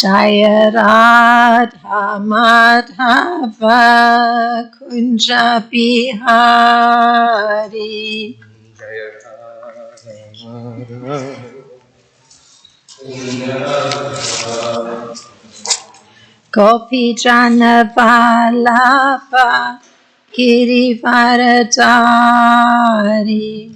Jaya Radha Madhava Kunja Bihari. Gopi Jana Vallabha Girivaradari.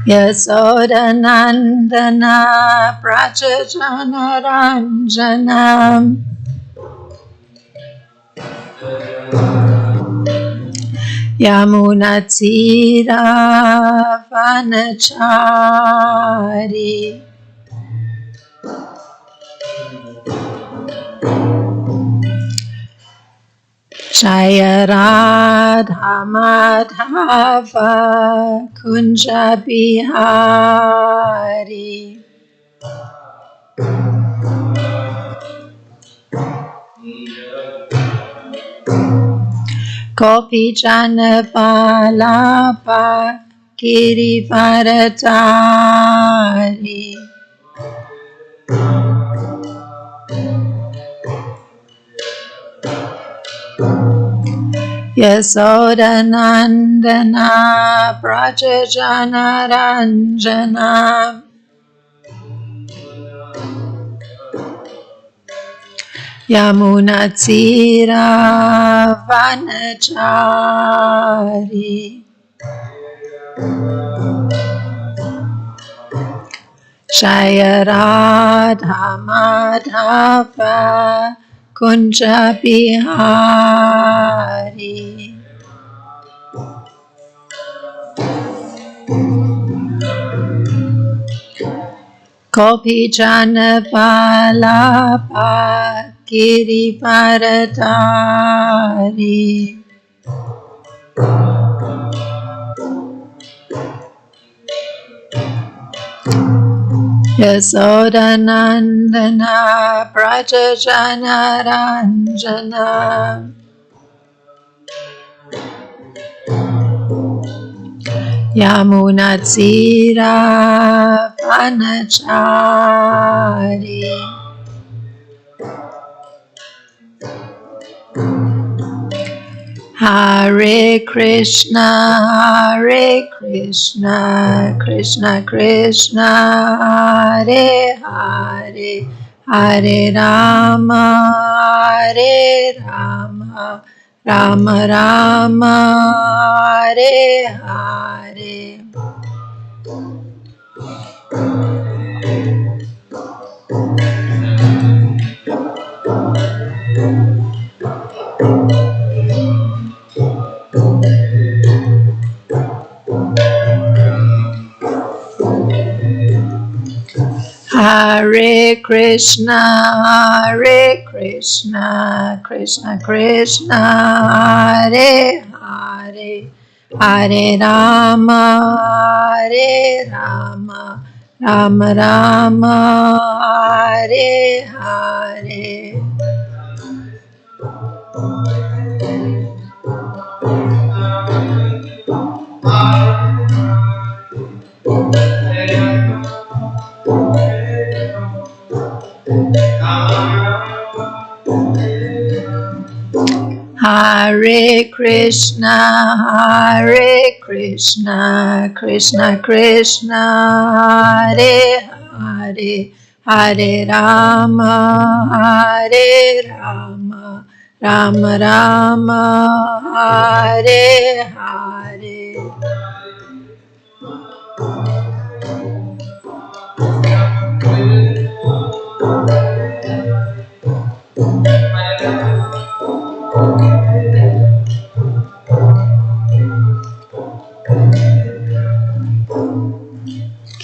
Yasodanandana Prajajana Ranjanam Yamunatira Vanachari. Jaya Radha Madhava Kunja Bihari. Gopi Jana Vallabha Girivaradari. Yasodanandana Prajajana Ranjana Yamunatira Vanachari. Jaya Radha Madhava Kunja Bihari. Gopi Jana Vallabha Girivaradari. Yasodanandana Prajajana Ranjana Yamunatira Vanachari. Hare Krishna, Krishna Krishna, Hare Hare, Hare Rama, Rama Rama, Hare Hare. Hare Krishna, Krishna Krishna, Hare Hare, Hare Rama, Rama Rama, Hare Hare. Hare Krishna, Krishna Krishna, Hare Hare, Hare Rama, Rama Rama, Hare Hare.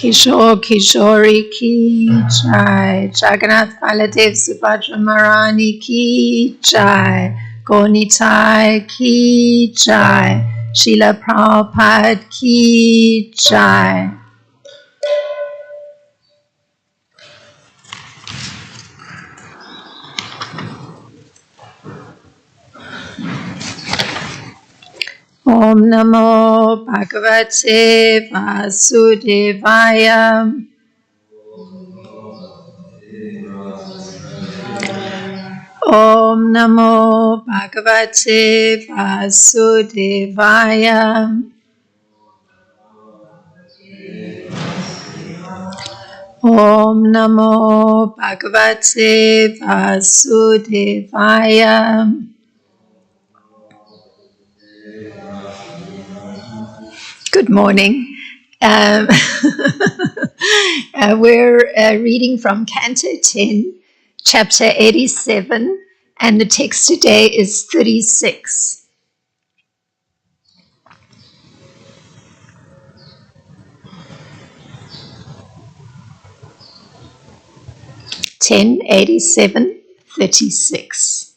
Kishore Kishori ki jai, Jagannath Baladev Subhadra Marani ki jai, Gonitai ki jai, Srila Prabhupada ki jai. Om Namo Bhagavate Vasudevaya. Om Namo Bhagavate Vasudevaya. Om Namo Bhagavate Vasudevaya. Good morning. Um, we're reading from Canto 10, chapter 87, and the text today is 36. Ten 87:36.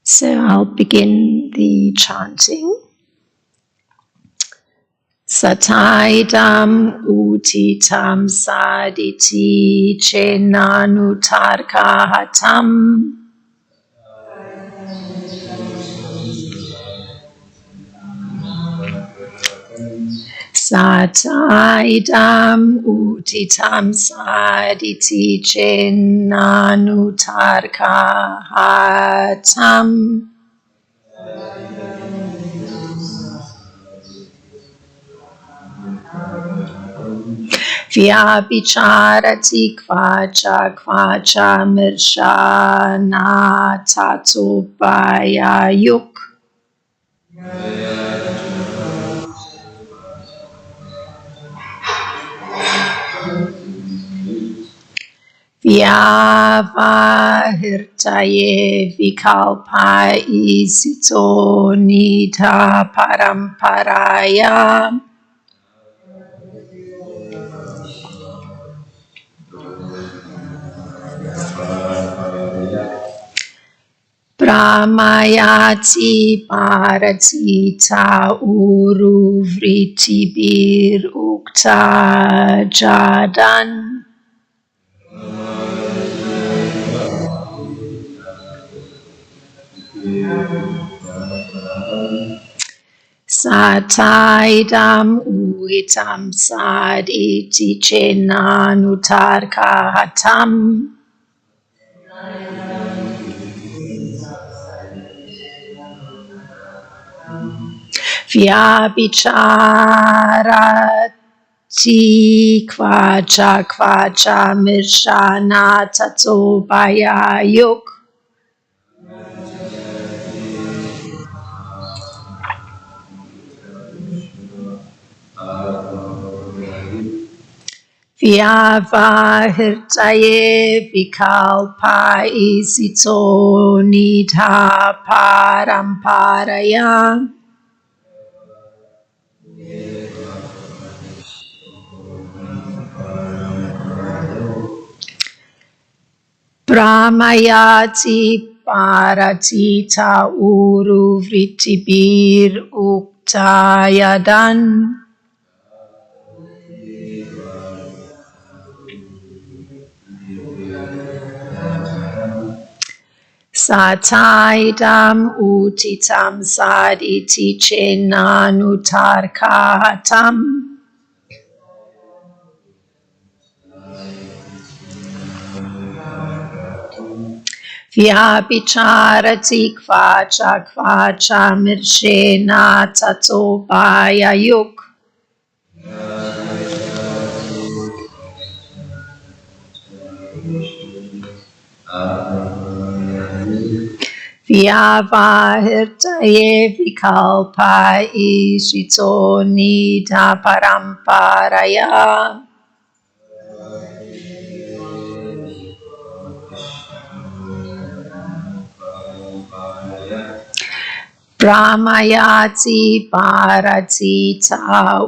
So I'll begin the chanting. Sataidam utitam saditi chenanutarkahatam. Sataidam utitam saditi chenanutarkahatam. Vyabicharati kvacha mirshana tatubaya yuk. Vyavahirtaye vikalpa isito nidha paramparaya. Brahmayati paratita uruvritibir ukta jadan. Sataidam uitam saditi chenanutarkahatam. Vyabicharati kvacha mirshana tatobaya yuk. Vyavahirtaye vikalpa isito nidha paramparaya. Brahmayati paratita uruvritibir uktayadan. Sataidam utitam saditi chenanutarkahatam. Vyabicharati kvacha mirshena tatobaya yuk. Vyavahirtaye vikalpa ishito nidha paramparaya. Brahmayati paratita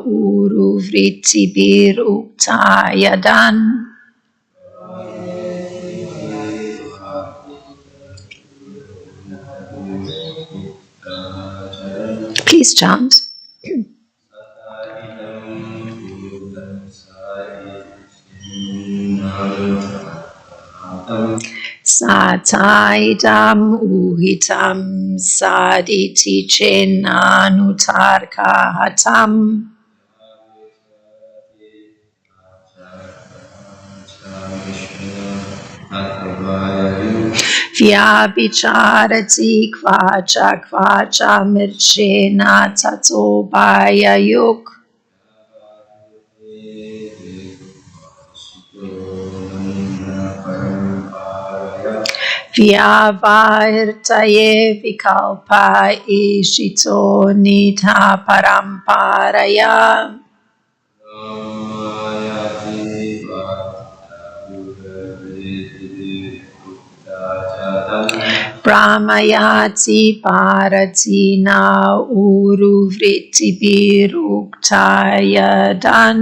uruvritibir uktayadan. Please chant. Sataidam uhitam saditi chenanutarka hatam. Vyabicharati kvacha mirchena tato bayayuk. Vyavairtaye vikalpa ishito nitha paramparaya. Brahmayati parati na uruvriti biruktaya dan.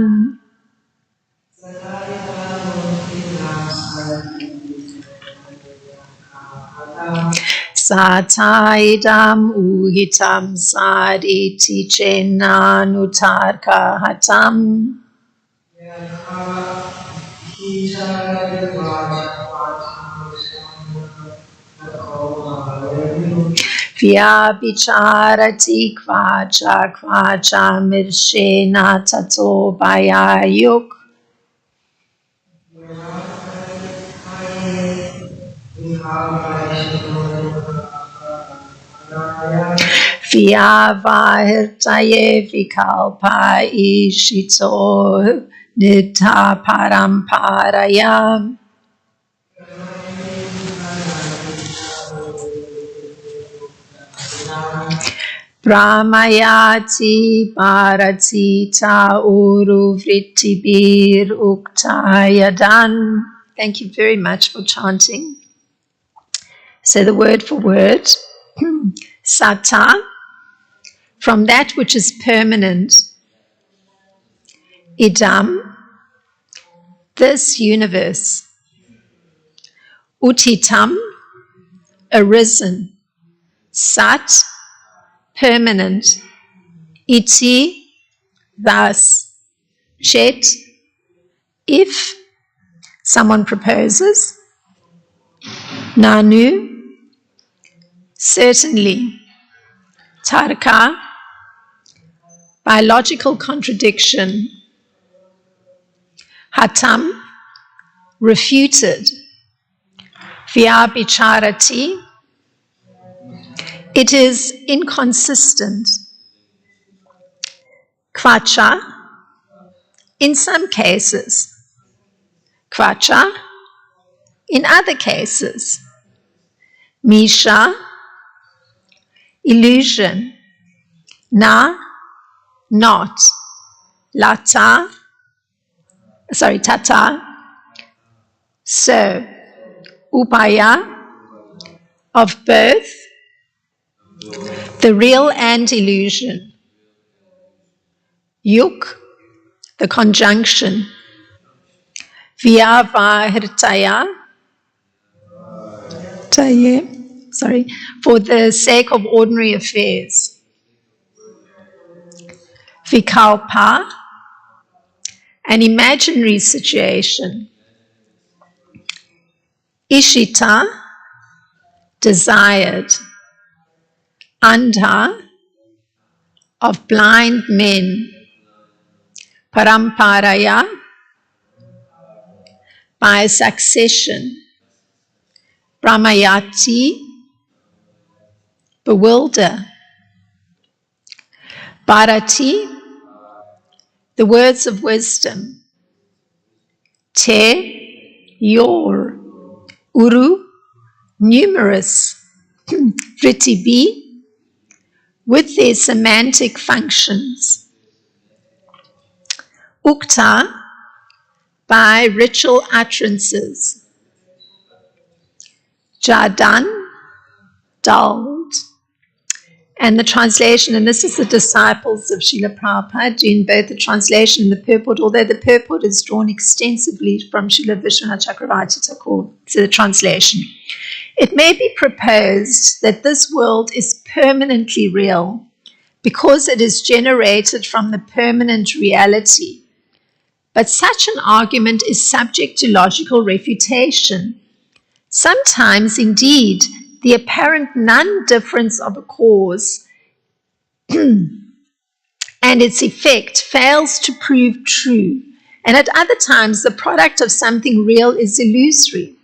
Sataidam uhitam saditi chenanutarka hatam. Vyabicharati kvacha mirshena tato bayayuk. Vyavahirtaye vikalpa ishito nitha paramparaya. Brahmayati bharati ta uruvrittibir uktayadan. Thank you very much for chanting. So the word for word, sata, from that which is permanent, idam, this universe, utitam, arisen, sat, permanent, iti, thus, chet, if someone proposes, nanu, certainly, tarka, biological contradiction, hatam, refuted, vyabicharati, it is inconsistent, kvacha, in some cases, kvacha, in other cases, misha, illusion, na, not, tata, so, upaya, of both, the real and illusion, yuk, the conjunction, vyavahirtaya, for the sake of ordinary affairs, vikalpa, an imaginary situation, ishita, desired, andha, of blind men, paramparaya, by succession, brahmayati, bewilder, bharati, the words of wisdom, te, your, uru, numerous, vritibi, with their semantic functions, ukta, by ritual utterances, jadan, dulled. And the translation, and this is the disciples of Srila Prabhupada doing both the translation and the purport, although the purport is drawn extensively from Srila Vishwanath Chakravarti Thakur to the translation. It may be proposed that this world is permanently real because it is generated from the permanent reality. But such an argument is subject to logical refutation. Sometimes, indeed, the apparent non-difference of a cause and its effect fails to prove true, and at other times the product of something real is illusory.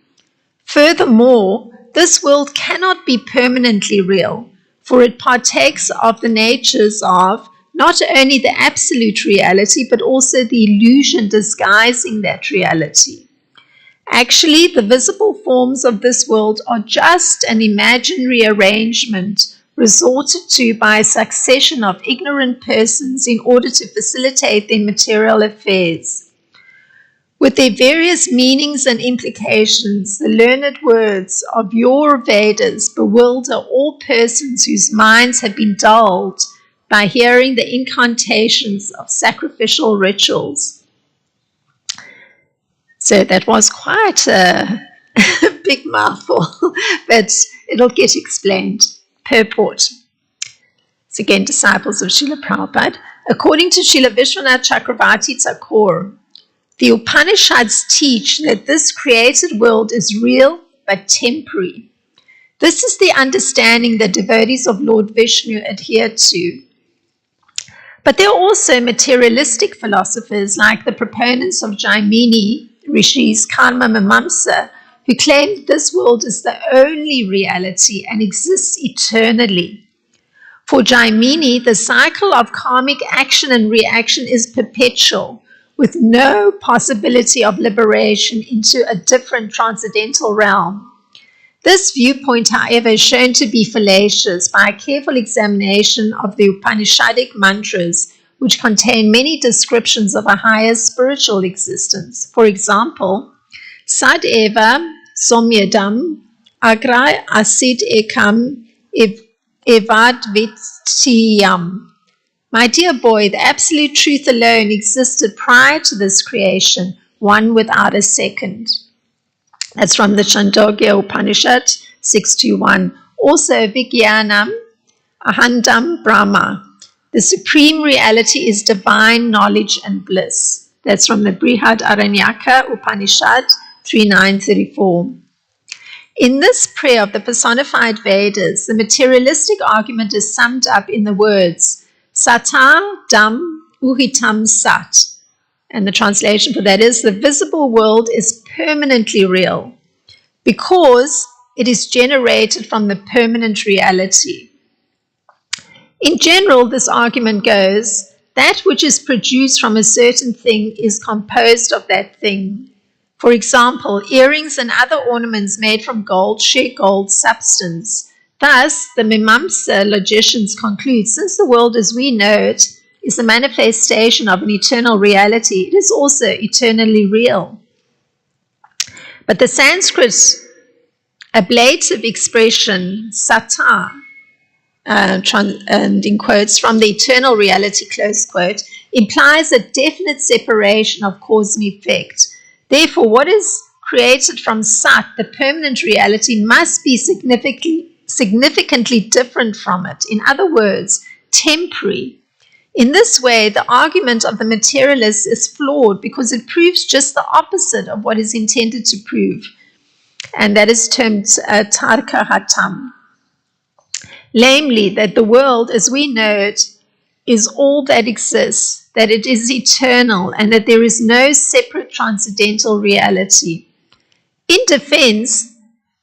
Furthermore, this world cannot be permanently real, for it partakes of the natures of not only the absolute reality, but also the illusion disguising that reality. Actually, the visible forms of this world are just an imaginary arrangement resorted to by a succession of ignorant persons in order to facilitate their material affairs. With their various meanings and implications, the learned words of your Vedas bewilder all persons whose minds have been dulled by hearing the incantations of sacrificial rituals. So that was quite a big mouthful, but it'll get explained. Purport. It's again disciples of Srila Prabhupada. According to Srila Vishwanath Chakravarti Thakur, the Upanishads teach that this created world is real but temporary. This is the understanding that devotees of Lord Vishnu adhere to. But there are also materialistic philosophers like the proponents of Jaimini, Rishi's Karma Mimamsa, who claim that this world is the only reality and exists eternally. For Jaimini, the cycle of karmic action and reaction is perpetual, with no possibility of liberation into a different transcendental realm. This viewpoint, however, is shown to be fallacious by a careful examination of the Upanishadic mantras, which contain many descriptions of a higher spiritual existence. For example, Sad eva somyadam agra asid ekam evad vittiyam. My dear boy, the absolute truth alone existed prior to this creation, one without a second. That's from the Chandogya Upanishad 621. Also, Vijnanam Ahandam Brahma. The supreme reality is divine knowledge and bliss. That's from the Brihad Aranyaka Upanishad 3934. In this prayer of the personified Vedas, the materialistic argument is summed up in the words Sata Dam Uhitam Sat. And the translation for that is, the visible world is permanently real because it is generated from the permanent reality. In general, this argument goes, that which is produced from a certain thing is composed of that thing. For example, earrings and other ornaments made from gold share gold substance. Thus, the Mimamsa logicians conclude, since the world as we know it is the manifestation of an eternal reality, it is also eternally real. But the Sanskrit ablative expression, sata, and in quotes, from the eternal reality, close quote, implies a definite separation of cause and effect. Therefore, what is created from sat, the permanent reality, must be significantly different from it. In other words, temporary. In this way, the argument of the materialist is flawed because it proves just the opposite of what is intended to prove. And that is termed tarka hatam. Namely, that the world as we know it is all that exists, that it is eternal, and that there is no separate transcendental reality. In defense,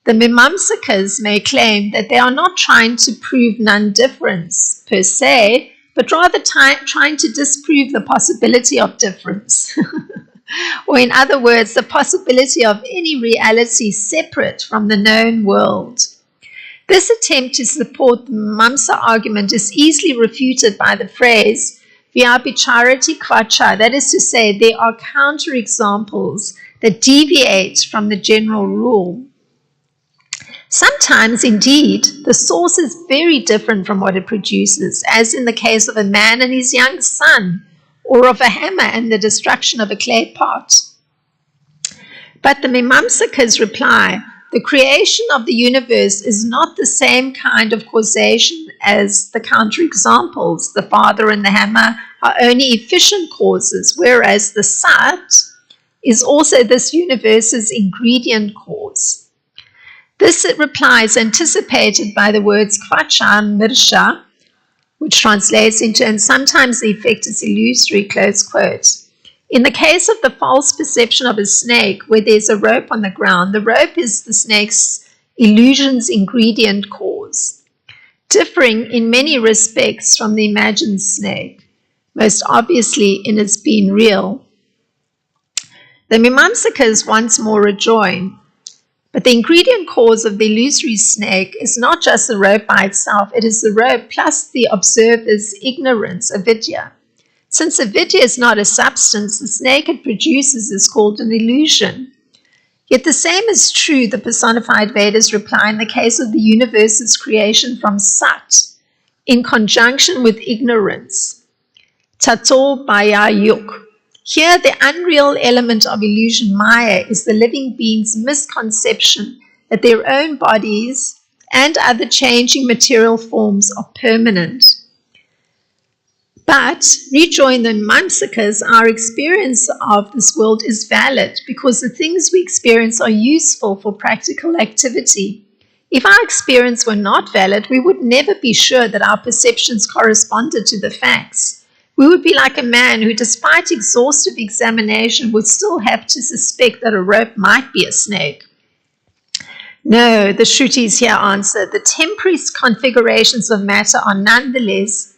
the Mimamsakas may claim that they are not trying to prove non-difference per se, but rather trying to disprove the possibility of difference. Or in other words, the possibility of any reality separate from the known world. This attempt to support the Mimamsa argument is easily refuted by the phrase vyabhicharati kvacha, that is to say, there are counterexamples that deviate from the general rule. Sometimes, indeed, the source is very different from what it produces, as in the case of a man and his young son, or of a hammer and the destruction of a clay pot. But the Mimamsakas reply, the creation of the universe is not the same kind of causation as the counterexamples. The father and the hammer are only efficient causes, whereas the Sat is also this universe's ingredient cause. This reply is anticipated by the words Kvachan Mirsha, which translates into, and sometimes the effect is illusory, close quote. In the case of the false perception of a snake, where there's a rope on the ground, the rope is the snake's illusion's ingredient cause, differing in many respects from the imagined snake, most obviously in its being real. The Mimamsakas once more rejoin, but the ingredient cause of the illusory snake is not just the rope by itself, it is the rope plus the observer's ignorance, avidya. Since avidya is not a substance, the snake it produces is called an illusion. Yet the same is true, the personified Vedas reply, in the case of the universe's creation from Sat, in conjunction with ignorance. Tato Maya Yuk. Here, the unreal element of illusion, Maya, is the living being's misconception that their own bodies and other changing material forms are permanent. But, rejoin the Mimamsakas, our experience of this world is valid because the things we experience are useful for practical activity. If our experience were not valid, we would never be sure that our perceptions corresponded to the facts. We would be like a man who, despite exhaustive examination, would still have to suspect that a rope might be a snake. No, the Shrutis here answer, the temporary configurations of matter are nonetheless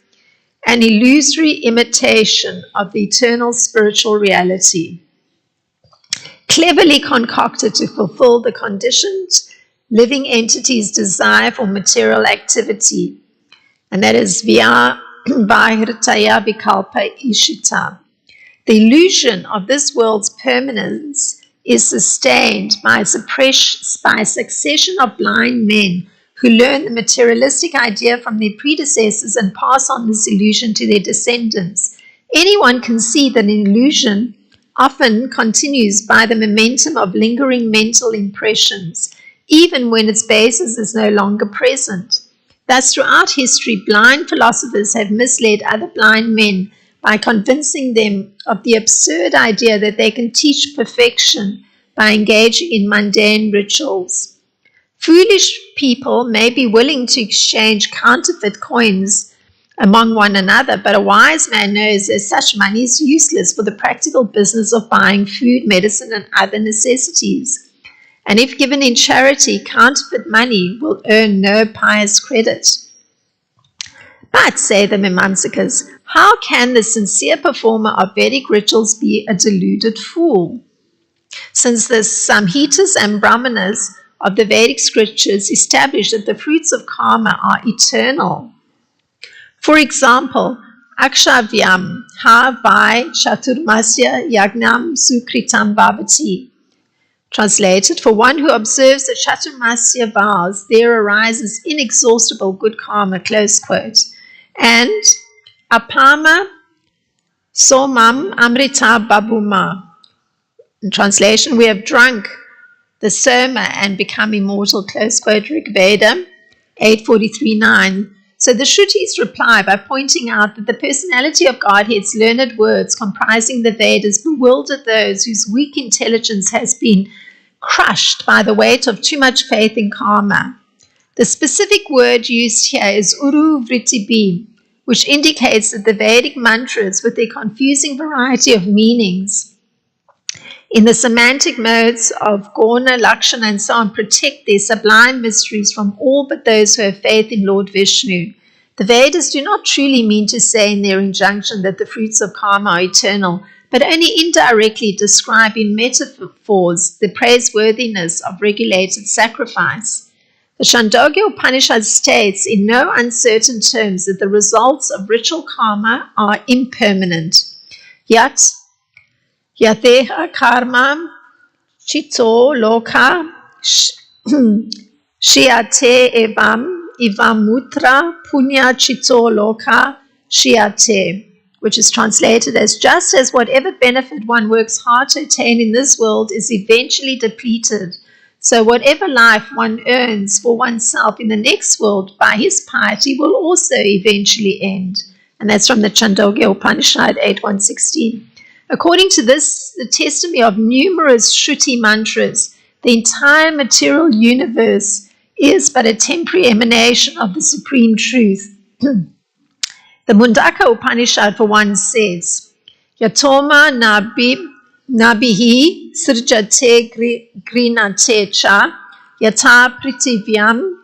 an illusory imitation of the eternal spiritual reality, cleverly concocted to fulfill the conditioned living entity's desire for material activity, and that is via Vahirtaya Vikalpa Ishita. The illusion of this world's permanence is sustained by a succession of blind men who learn the materialistic idea from their predecessors and pass on this illusion to their descendants. Anyone can see that an illusion often continues by the momentum of lingering mental impressions, even when its basis is no longer present. Thus, throughout history, blind philosophers have misled other blind men by convincing them of the absurd idea that they can teach perfection by engaging in mundane rituals. Foolish people may be willing to exchange counterfeit coins among one another, but a wise man knows that such money is useless for the practical business of buying food, medicine, and other necessities. And if given in charity, counterfeit money will earn no pious credit. But, say the Mimamsakas, how can the sincere performer of Vedic rituals be a deluded fool? Since the Samhitas and Brahmanas of the Vedic scriptures establish that the fruits of karma are eternal. For example, Akshavyam ha vai chaturmasya yagnam sukritam bhavati. Translated, for one who observes the chaturmasya vows, there arises inexhaustible good karma, close quote. And apama somam amrita babuma. In translation, we have drunk the Soma and become immortal, close quote, Rig Veda 843.9. So the Shrutis reply by pointing out that the personality of Godhead's learned words comprising the Vedas bewildered those whose weak intelligence has been crushed by the weight of too much faith in karma. The specific word used here is Uru Vrittibi, which indicates that the Vedic mantras, with their confusing variety of meanings, in the semantic modes of Gona, Lakshana, and so on, protect their sublime mysteries from all but those who have faith in Lord Vishnu. The Vedas do not truly mean to say in their injunction that the fruits of karma are eternal, but only indirectly describe in metaphors the praiseworthiness of regulated sacrifice. The Chandogya Upanishad states in no uncertain terms that the results of ritual karma are impermanent. Yat Yateha karma chito loka shiate evam mutra punya chito loka shiate, which is translated as, just as whatever benefit one works hard to attain in this world is eventually depleted, So whatever life one earns for oneself in the next world by his piety will also eventually end. And that's from the Chandogya Upanishad 8.1.16. According to this, the testimony of numerous Shruti mantras, the entire material universe is but a temporary emanation of the supreme truth. The Mundaka Upanishad, for one, says, Yatoma nabihi sirjate grinate cha yata pritivyam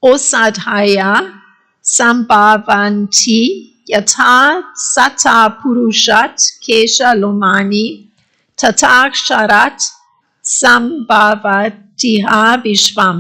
osadhaya sambhavanti yata sata purushat kesha lomani tataksharat sambhavatiha vishvam.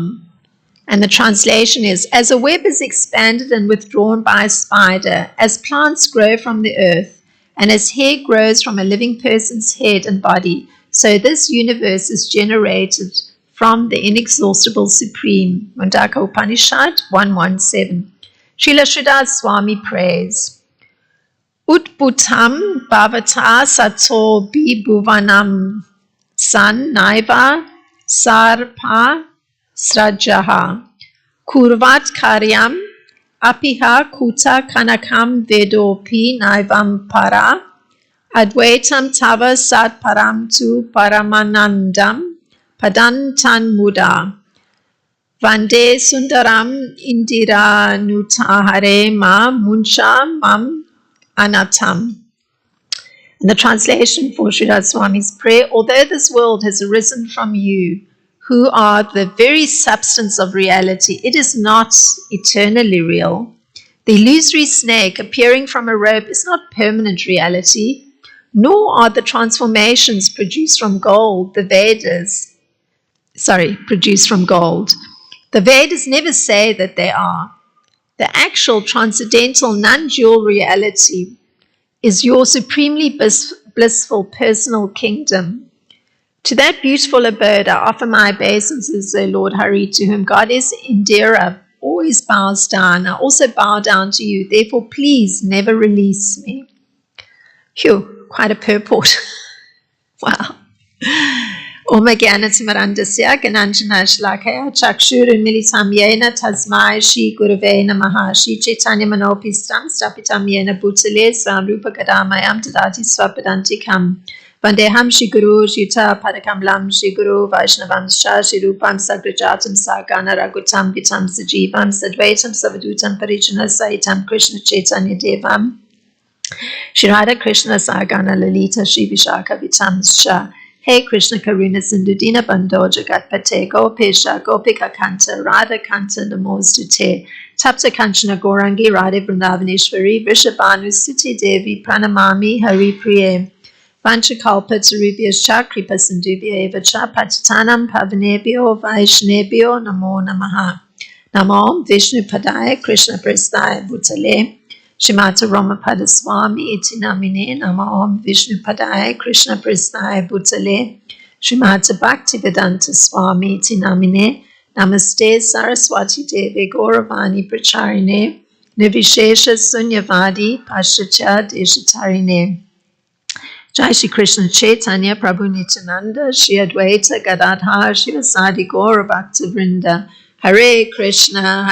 And the translation is, as a web is expanded and withdrawn by a spider, as plants grow from the earth, and as hair grows from a living person's head and body, so this universe is generated from the inexhaustible Supreme. Mundaka Upanishad 117. Srila Sridhar Swami prays, Utputam bhavata sato bibhuvanam san naiva sarpa srajaha kurvat karyam apiha kuta kanakam vedopi naivam para advaitam tava sat param tu paramanandam padantan muda vande sundaram indira nutahare ma muncha mam anatam. And the translation for Sridhar Swami's prayer, although this world has arisen from you, who are the very substance of reality, it is not eternally real. The illusory snake appearing from a rope is not permanent reality, nor are the transformations produced from gold, produced from gold. The Vedas never say that they are. The actual transcendental non-dual reality is your supremely blissful personal kingdom. To that beautiful abode I offer my obeisances, O Lord Hari, to whom Goddess Indira always bows down. I also bow down to you, therefore please never release me. Phew, quite a purport. Wow. Om Jnanatimirandasya Gananjana Shlakaya Chakshurunmilitam Yena Tasmai Shri Gurave Namaha Shri Chaitanya Manopistam Stapitam Yena Bhutale Swarupa Gadamayam Tadati Swapadantikam Vandeham Shri Guru Jita Padakamlam Shri Guru Vaishnavam Shri Rupam Sagrajatam Sagana Ragutam Vitam Sajivam Sadvaitam Savadutam Parijana Saitam Krishna Chaitanya Devam Shri Radha Krishna Sagana Lalita Shri Vishaka Vitam Shah. Hey Krishna Karuna Sindhu Dina Bandho Jagatpate Gopesha Gopika Kanta Radha Kanta Namostute Tapta Kanchana Gorangi Radha Vrindavaneshwari Vrishabhanu Siti Devi Pranamami Hari Priye Vanchakalpa Tarubhyascha Kripa Sindhubhya Evacha Patitanam Pavanebhyo Vaishnebhyo Namo Namaha Namo Vishnu Padaya Krishna Prasthaya Bhutale Shrimata Ramapada Swami iti namine Nama Om Vishnu Padaya Krishna Prasthaya Bhutale Shrimata Bhaktivedanta Swami iti namine Namaste Saraswati Deve Gauravani Pracharine Nivishesha Sunyavadi Paschatya Deshatarine. Jai Shri Krishna Chaitanya Prabhu Nityananda Shri Advaita Gadadhar Shivasadi Gaura Bhakta Vrinda. Hare Krishna,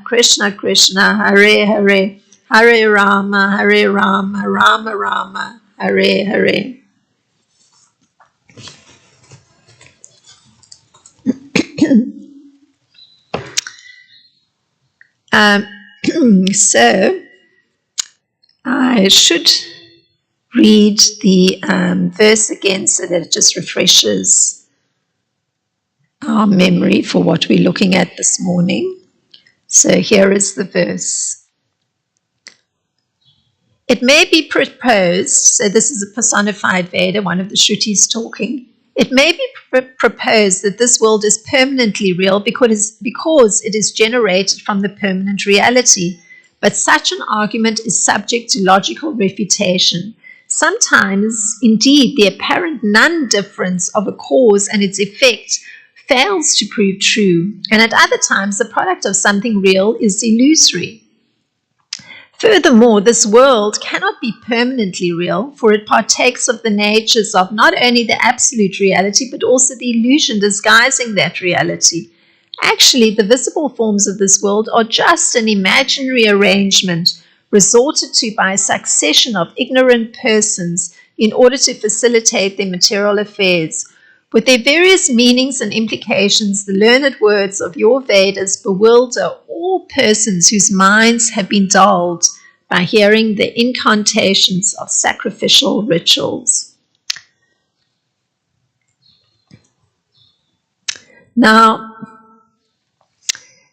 Krishna Krishna, Hare Hare, Hare Rama, Rama Rama, Hare Hare. So, I should read the verse again so that it just refreshes our memory for what we're looking at this morning. So here is the verse. It may be proposed, so this is a personified Veda, one of the Shrutis talking. It may be proposed that this world is permanently real because it is generated from the permanent reality. But such an argument is subject to logical refutation. Sometimes, indeed, the apparent non-difference of a cause and its effect fails to prove true, and at other times the product of something real is illusory. Furthermore, this world cannot be permanently real, for it partakes of the natures of not only the absolute reality, but also the illusion disguising that reality. Actually, the visible forms of this world are just an imaginary arrangement resorted to by a succession of ignorant persons in order to facilitate their material affairs. With their various meanings and implications, the learned words of your Vedas bewilder all persons whose minds have been dulled by hearing the incantations of sacrificial rituals. Now,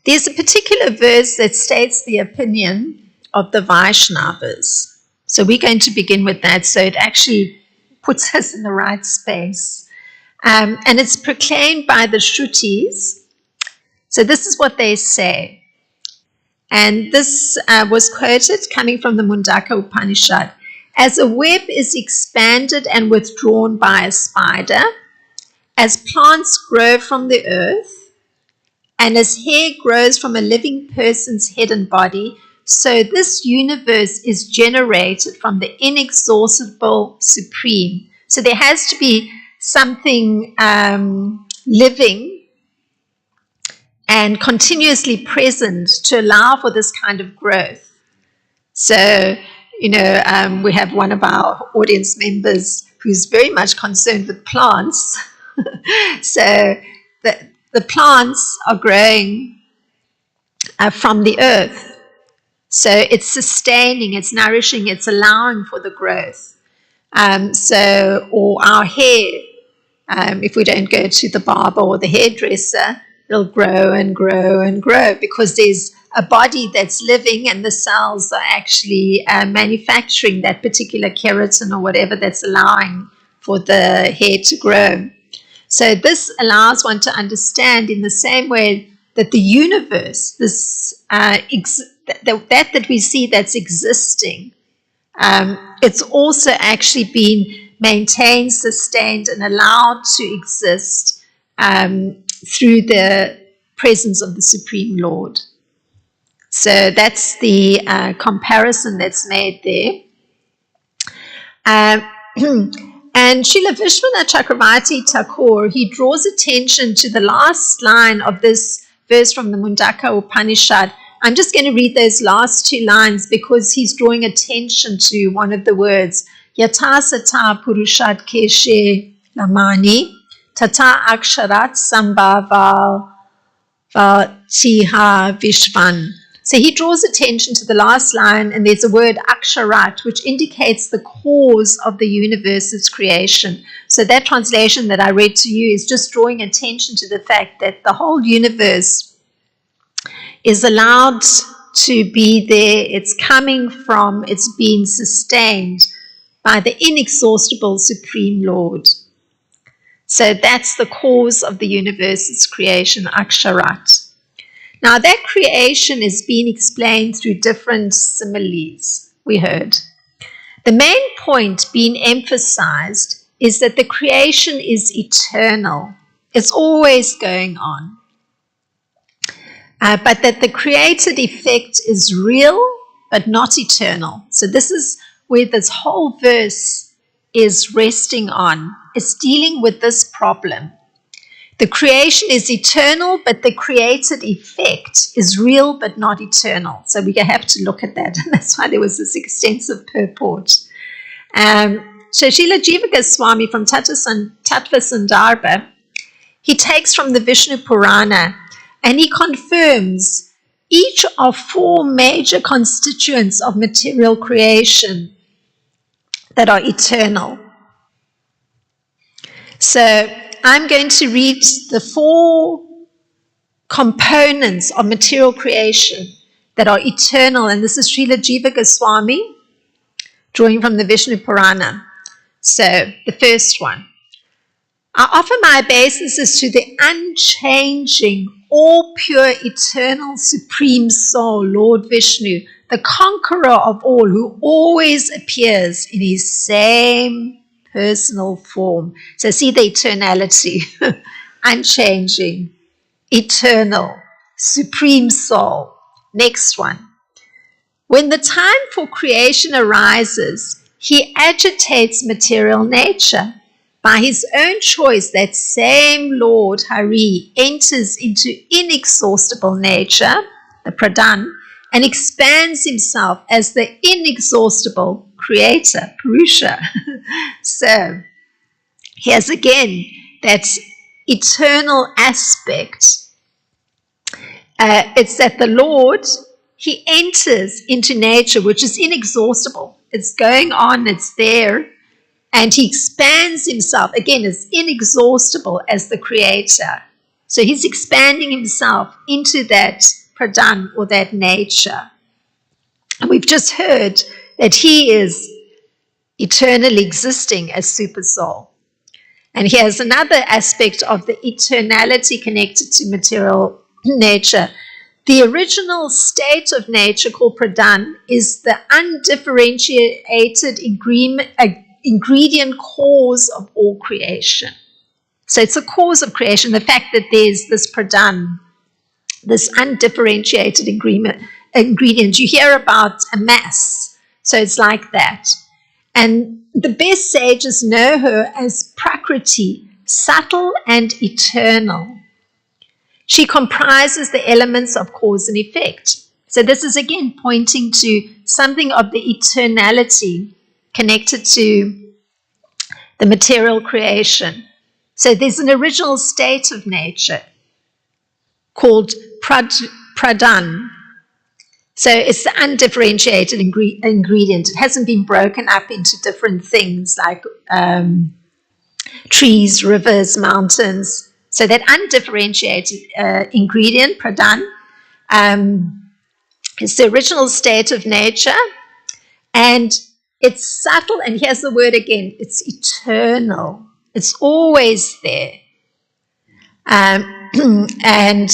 there's a particular verse that states the opinion of the Vaishnavas. So we're going to begin with that, so it actually puts us in the right space. And it's proclaimed by the Shrutis. So this is what they say. And this was quoted coming from the Mundaka Upanishad. As a web is expanded and withdrawn by a spider, as plants grow from the earth, and as hair grows from a living person's head and body, so this universe is generated from the inexhaustible Supreme. So there has to be something living and continuously present to allow for this kind of growth. So, we have one of our audience members who's very much concerned with plants. So the plants are growing from the earth. So it's sustaining, it's nourishing, it's allowing for the growth. Or our hair, if we don't go to the barber or the hairdresser, it'll grow and grow and grow because there's a body that's living and the cells are actually manufacturing that particular keratin or whatever that's allowing for the hair to grow. So this allows one to understand in the same way that the universe, that we see that's existing, it's also actually been maintained, sustained, and allowed to exist through the presence of the Supreme Lord. So that's the comparison that's made there. And Srila Vishwanath Chakravarti Thakur, he draws attention to the last line of this verse from the Mundaka Upanishad. I'm just going to read those last two lines because he's drawing attention to one of the words. Yata sata purushat keshe lamani tata aksharat sambhava tiha vishvan. So he draws attention to the last line, and there's a word aksharat, which indicates the cause of the universe's creation. So that translation that I read to you is just drawing attention to the fact that the whole universe is allowed to be there. It's coming from, it's being sustained by the inexhaustible Supreme Lord. So that's the cause of the universe's creation, aksharat. Now, that creation is being explained through different similes, we heard. The main point being emphasized is that the creation is eternal. It's always going on. But that the created effect is real, but not eternal. So this is where this whole verse is resting on. It's dealing with this problem. The creation is eternal, but the created effect is real, but not eternal. So we have to look at that. And that's why there was this extensive purport. So Srila Jiva Goswami from Tattva Sandarbha, he takes from the Vishnu Purana and he confirms each of four major constituents of material creation that are eternal. So I'm going to read the four components of material creation that are eternal, and this is Srila Jiva Goswami drawing from the Vishnu Purana. So the first one. I offer my obeisances to the unchanging, all pure, eternal, supreme soul, Lord Vishnu, the conqueror of all, who always appears in his same personal form. So see the eternality, unchanging, eternal, supreme soul. Next one. When the time for creation arises, he agitates material nature. By his own choice, that same Lord Hari enters into inexhaustible nature, the Pradhan, and expands himself as the inexhaustible creator, Purusha. So here's again that eternal aspect. It's that the Lord, he enters into nature, which is inexhaustible. It's going on, it's there, and he expands himself, again, as inexhaustible as the creator. So he's expanding himself into that Pradhan, or that nature. And we've just heard that he is eternally existing as super soul. And here's another aspect of the eternality connected to material nature. The original state of nature, called Pradhan, is the undifferentiated ingredient cause of all creation. So it's a cause of creation, the fact that there's this Pradhan, this undifferentiated ingredient. You hear about a mass, so it's like that. And the best sages know her as Prakriti, subtle and eternal. She comprises the elements of cause and effect. So this is again pointing to something of the eternality connected to the material creation. So there's an original state of nature called Pradhan. So it's the undifferentiated ingredient. It hasn't been broken up into different things like trees, rivers, mountains. So that undifferentiated ingredient, Pradhan, is the original state of nature, and it's subtle, and here's the word again, it's eternal. It's always there. And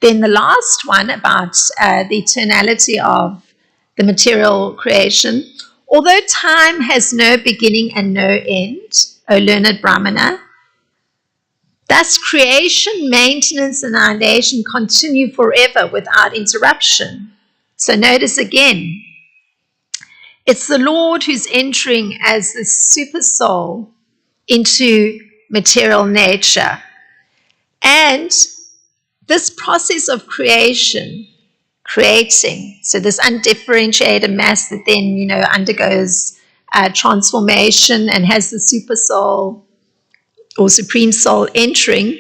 then the last one about the eternality of the material creation. Although time has no beginning and no end, O learned Brahmana, thus creation, maintenance, and annihilation continue forever without interruption. So notice again, it's the Lord who's entering as the super soul into material nature. And this process of creating, so this undifferentiated mass that then, undergoes transformation and has the super soul or supreme soul entering,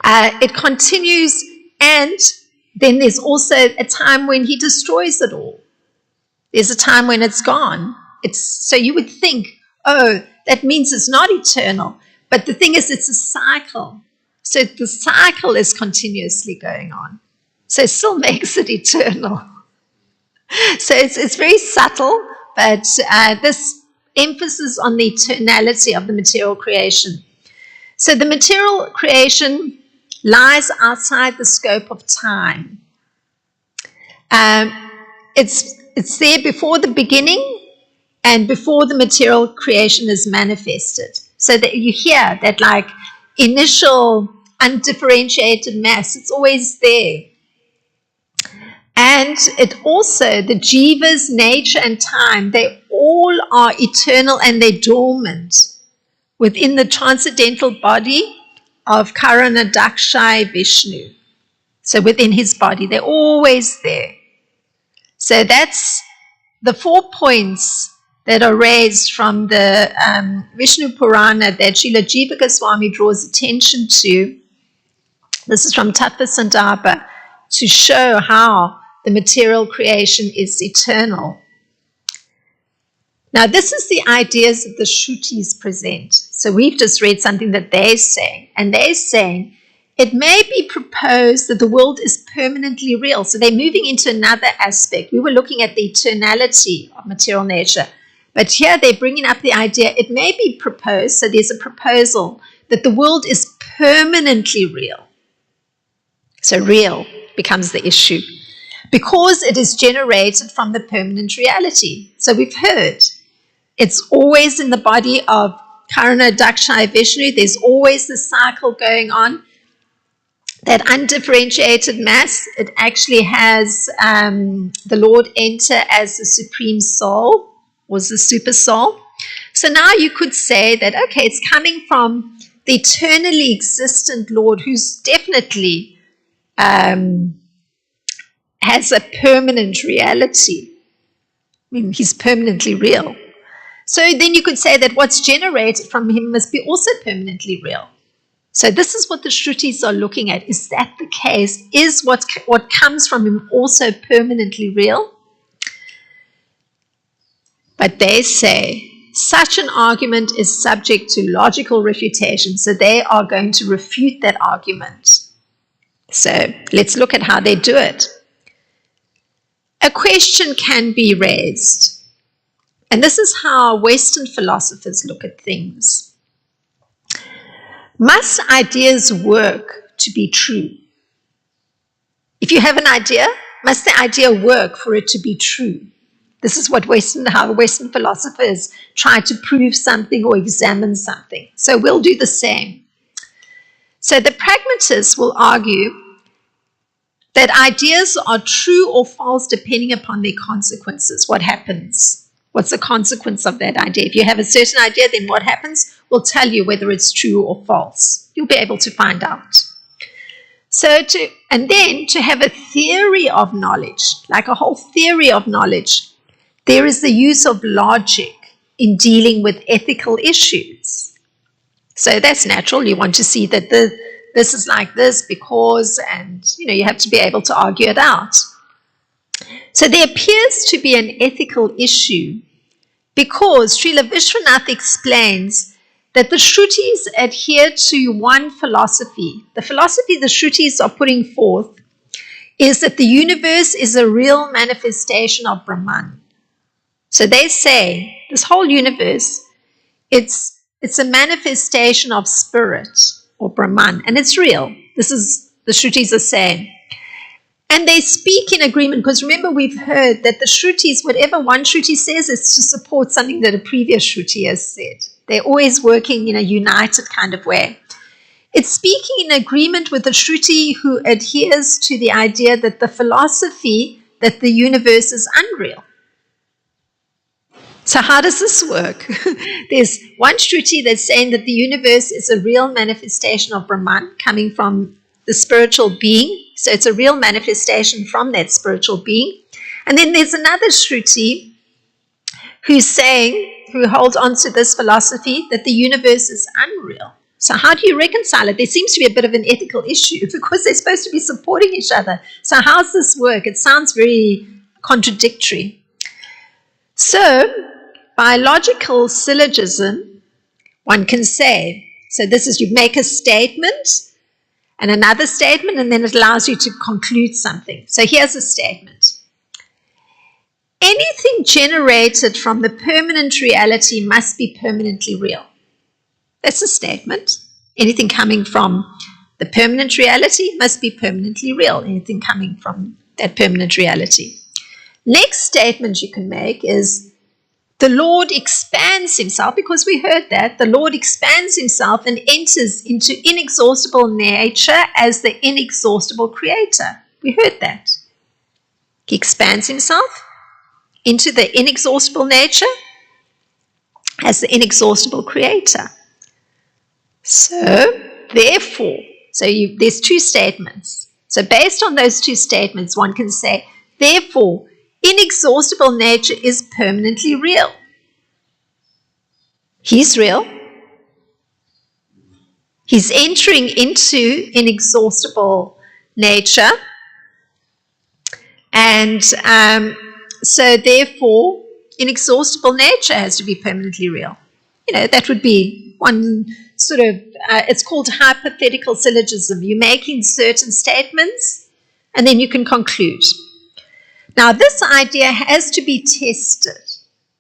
it continues, and then there's also a time when he destroys it all. There's a time when it's gone. So you would think, oh, that means it's not eternal. But the thing is, it's a cycle. So the cycle is continuously going on. So it still makes it eternal. So it's very subtle, but this emphasis on the eternality of the material creation. So the material creation lies outside the scope of time. It's there before the beginning and before the material creation is manifested. So that you hear that like initial undifferentiated mass, it's always there. And it also, the jivas, nature, and time, they all are eternal and they're dormant within the transcendental body of Karana Vishnu. So within his body, they're always there. So that's the 4 points that are raised from the Vishnu Purana that Srila Jiva Goswami draws attention to. This is from Tattva Sandarbha, to show how the material creation is eternal. Now, this is the ideas that the Shrutis present. So we've just read something that they're saying, and they're saying it may be proposed that the world is permanently real. So they're moving into another aspect. We were looking at the eternality of material nature, but here they're bringing up the idea it may be proposed, so there's a proposal, that the world is permanently real. So real becomes the issue, because it is generated from the permanent reality. So we've heard it's always in the body of Karana Vishnu. There's always the cycle going on. that undifferentiated mass, it actually has the Lord enter as the supreme soul, was the super soul. So now you could say that, okay, it's coming from the eternally existent Lord, who's definitely has a permanent reality. I mean, he's permanently real. So then you could say that what's generated from him must be also permanently real. So this is what the Shrutis are looking at. Is that the case? Is what comes from him also permanently real? But they say such an argument is subject to logical refutation. So they are going to refute that argument. So let's look at how they do it. A question can be raised. And this is how Western philosophers look at things. Must ideas work to be true? If you have an idea, must the idea work for it to be true? This is what how Western philosophers try to prove something or examine something. So we'll do the same. So the pragmatists will argue that ideas are true or false depending upon their consequences. What happens? What's the consequence of that idea? If you have a certain idea, then what happens will tell you whether it's true or false. You'll be able to find out. And then to have a theory of knowledge, like a whole theory of knowledge, there is the use of logic in dealing with ethical issues. So that's natural. You want to see that this is like this because, and you have to be able to argue it out. So there appears to be an ethical issue because Srila Vishwanath explains that the Shrutis adhere to one philosophy. The philosophy the Shrutis are putting forth is that the universe is a real manifestation of Brahman. So they say this whole universe, it's a manifestation of spirit or Brahman, and it's real. This is the Shrutis are saying. And they speak in agreement, because remember we've heard that the Shrutis, whatever one Shruti says, is to support something that a previous Shruti has said. They're always working in a united kind of way. It's speaking in agreement with the Shruti who adheres to the idea that the philosophy that the universe is unreal. So how does this work? There's one Shruti that's saying that the universe is a real manifestation of Brahman coming from the spiritual being. So it's a real manifestation from that spiritual being. And then there's another Shruti who holds on to this philosophy that the universe is unreal. So how do you reconcile it? There seems to be a bit of an ethical issue because they're supposed to be supporting each other. So how does this work? It sounds very contradictory. So by logical syllogism, one can say, so this is you make a statement and another statement, and then it allows you to conclude something. So here's a statement. Anything generated from the permanent reality must be permanently real. That's a statement. Anything coming from the permanent reality must be permanently real. Anything coming from that permanent reality. Next statement you can make is the Lord expands himself, because we heard that. The Lord expands himself and enters into inexhaustible nature as the inexhaustible creator. We heard that. He expands himself into the inexhaustible nature as the inexhaustible creator. So, therefore, there's two statements. So based on those two statements, one can say, therefore, inexhaustible nature is permanently real. He's real. He's entering into inexhaustible nature. And so therefore, inexhaustible nature has to be permanently real. That would be one sort of, it's called hypothetical syllogism. You're making certain statements and then you can conclude. Now, this idea has to be tested,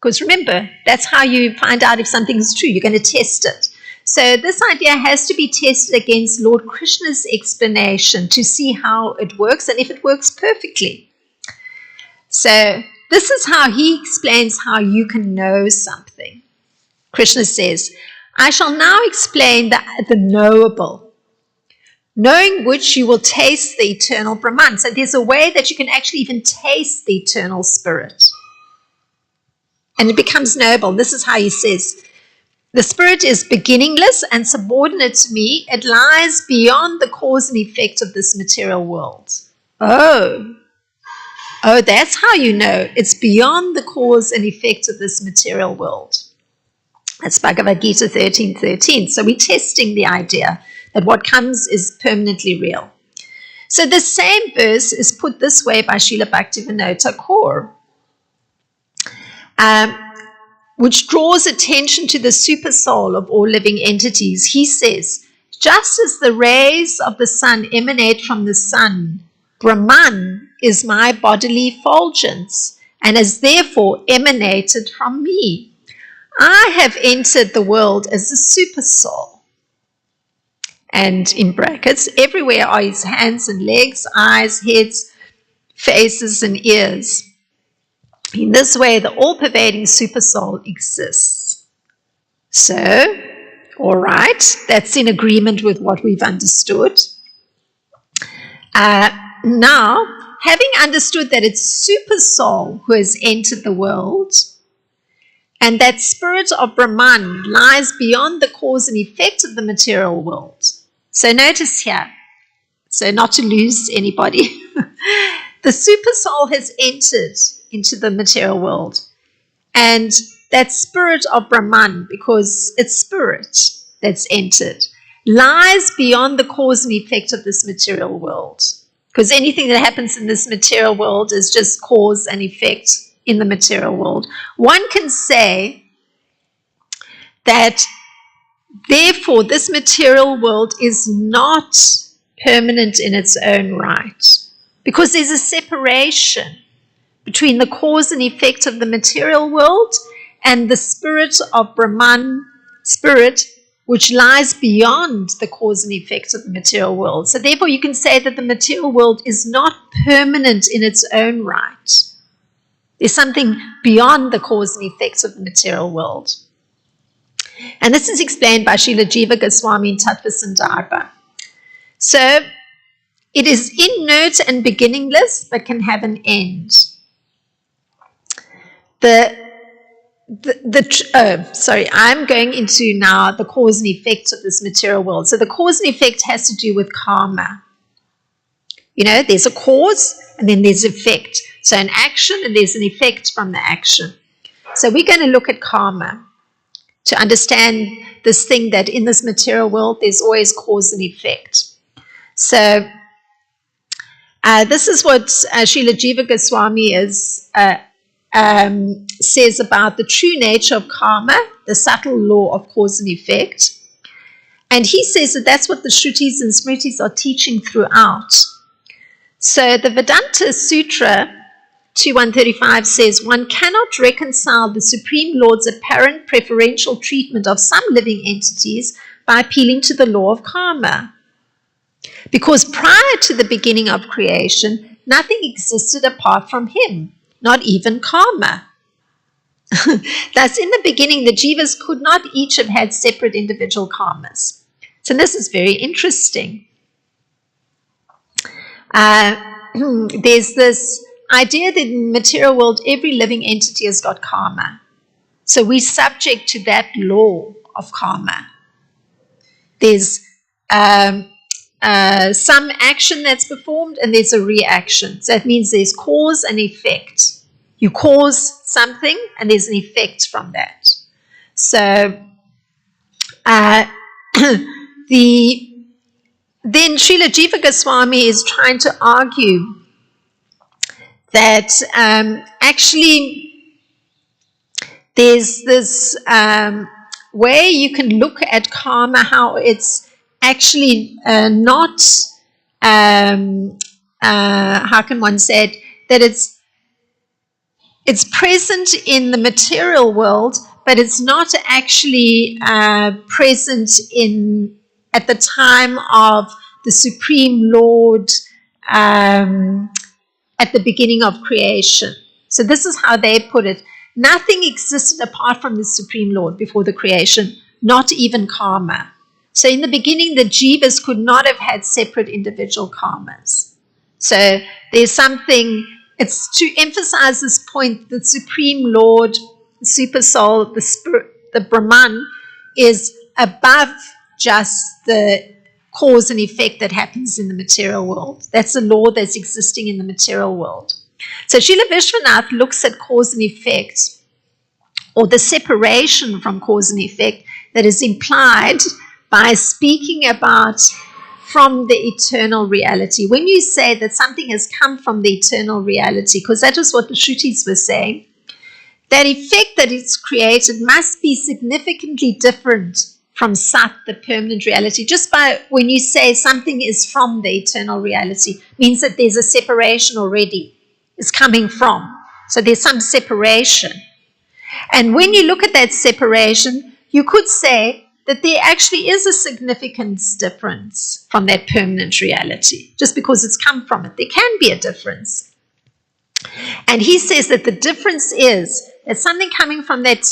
because remember, that's how you find out if something is true. You're going to test it. So this idea has to be tested against Lord Krishna's explanation to see how it works and if it works perfectly. So this is how he explains how you can know something. Krishna says, I shall now explain the knowable. knowing which you will taste the eternal Brahman. So there's a way that you can actually even taste the eternal spirit. And it becomes noble. This is how he says, the spirit is beginningless and subordinate to me. It lies beyond the cause and effect of this material world. Oh, that's how you know. It's beyond the cause and effect of this material world. That's Bhagavad Gita 13:13. So we're testing the idea that what comes is permanently real. So the same verse is put this way by Srila Bhaktivinoda Thakur, which draws attention to the super soul of all living entities. He says, just as the rays of the sun emanate from the sun, Brahman is my bodily effulgence and has therefore emanated from me. I have entered the world as a super soul. And in brackets, everywhere are his hands and legs, eyes, heads, faces, and ears. In this way, the all-pervading super soul exists. So, all right, that's in agreement with what we've understood. Now, having understood that it's super soul who has entered the world, and that spirit of Brahman lies beyond the cause and effect of the material world. So notice here, so not to lose anybody, the super soul has entered into the material world. And that spirit of Brahman, because it's spirit that's entered, lies beyond the cause and effect of this material world. Because anything that happens in this material world is just cause and effect in the material world. One can say that, therefore, this material world is not permanent in its own right, because there's a separation between the cause and effect of the material world and the spirit of Brahman, spirit, which lies beyond the cause and effect of the material world. So therefore, you can say that the material world is not permanent in its own right. There's something beyond the cause and effects of the material world. And this is explained by Srila Jiva Goswami in Tattva Sandarbha. So, it is inert and beginningless, but can have an end. I'm going into now the cause and effect of this material world. So the cause and effect has to do with karma. You know, there's a cause and then there's effect. So an action and there's an effect from the action. So we're going to look at karma to understand this thing that in this material world there's always cause and effect. So this is what Srila Jiva Goswami says about the true nature of karma, the subtle law of cause and effect. And he says that that's what the Shrutis and Smritis are teaching throughout. So the Vedanta Sutra 2135 says, one cannot reconcile the Supreme Lord's apparent preferential treatment of some living entities by appealing to the law of karma. Because prior to the beginning of creation, nothing existed apart from him, not even karma. Thus, in the beginning, the jivas could not each have had separate individual karmas. So this is very interesting. There's this idea that in the material world, every living entity has got karma. So we're subject to that law of karma. There's some action that's performed and there's a reaction. So that means there's cause and effect. You cause something and there's an effect from that. So then Srila Jiva Goswami is trying to argue that actually there's this way you can look at karma, how it's actually not, how can one say it, that it's present in the material world, but it's not actually present at the time of the Supreme Lord at the beginning of creation. So this is how they put it. Nothing existed apart from the Supreme Lord before the creation, not even karma. So in the beginning, the jivas could not have had separate individual karmas. So there's something, it's to emphasize this point, the Supreme Lord, the Super Soul, the Spirit, the Brahman, is above just the cause and effect that happens in the material world. That's the law that's existing in the material world. So Srila Vishwanath looks at cause and effect, or the separation from cause and effect that is implied by speaking about from the eternal reality. When you say that something has come from the eternal reality, because that is what the Shrutis were saying, that effect that it's created must be significantly different from Sat, the permanent reality. Just by when you say something is from the eternal reality, means that there's a separation already. It's coming from. So there's some separation. And when you look at that separation, you could say that there actually is a significance difference from that permanent reality. Just because it's come from it, there can be a difference. And he says that the difference is that something coming from that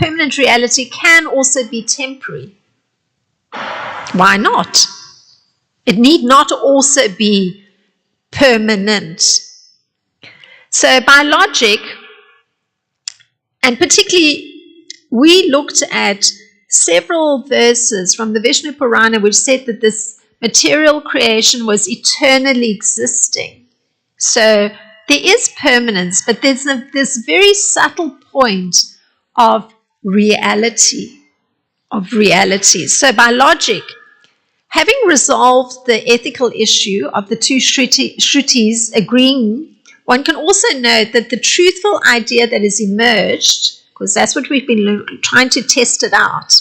permanent reality can also be temporary. Why not? It need not also be permanent. So by logic, and particularly we looked at several verses from the Vishnu Purana which said that this material creation was eternally existing. So there is permanence, but there's this very subtle point of reality. So by logic, having resolved the ethical issue of the two Shrutis agreeing, one can also note that the truthful idea that has emerged, because that's what we've been trying to test it out,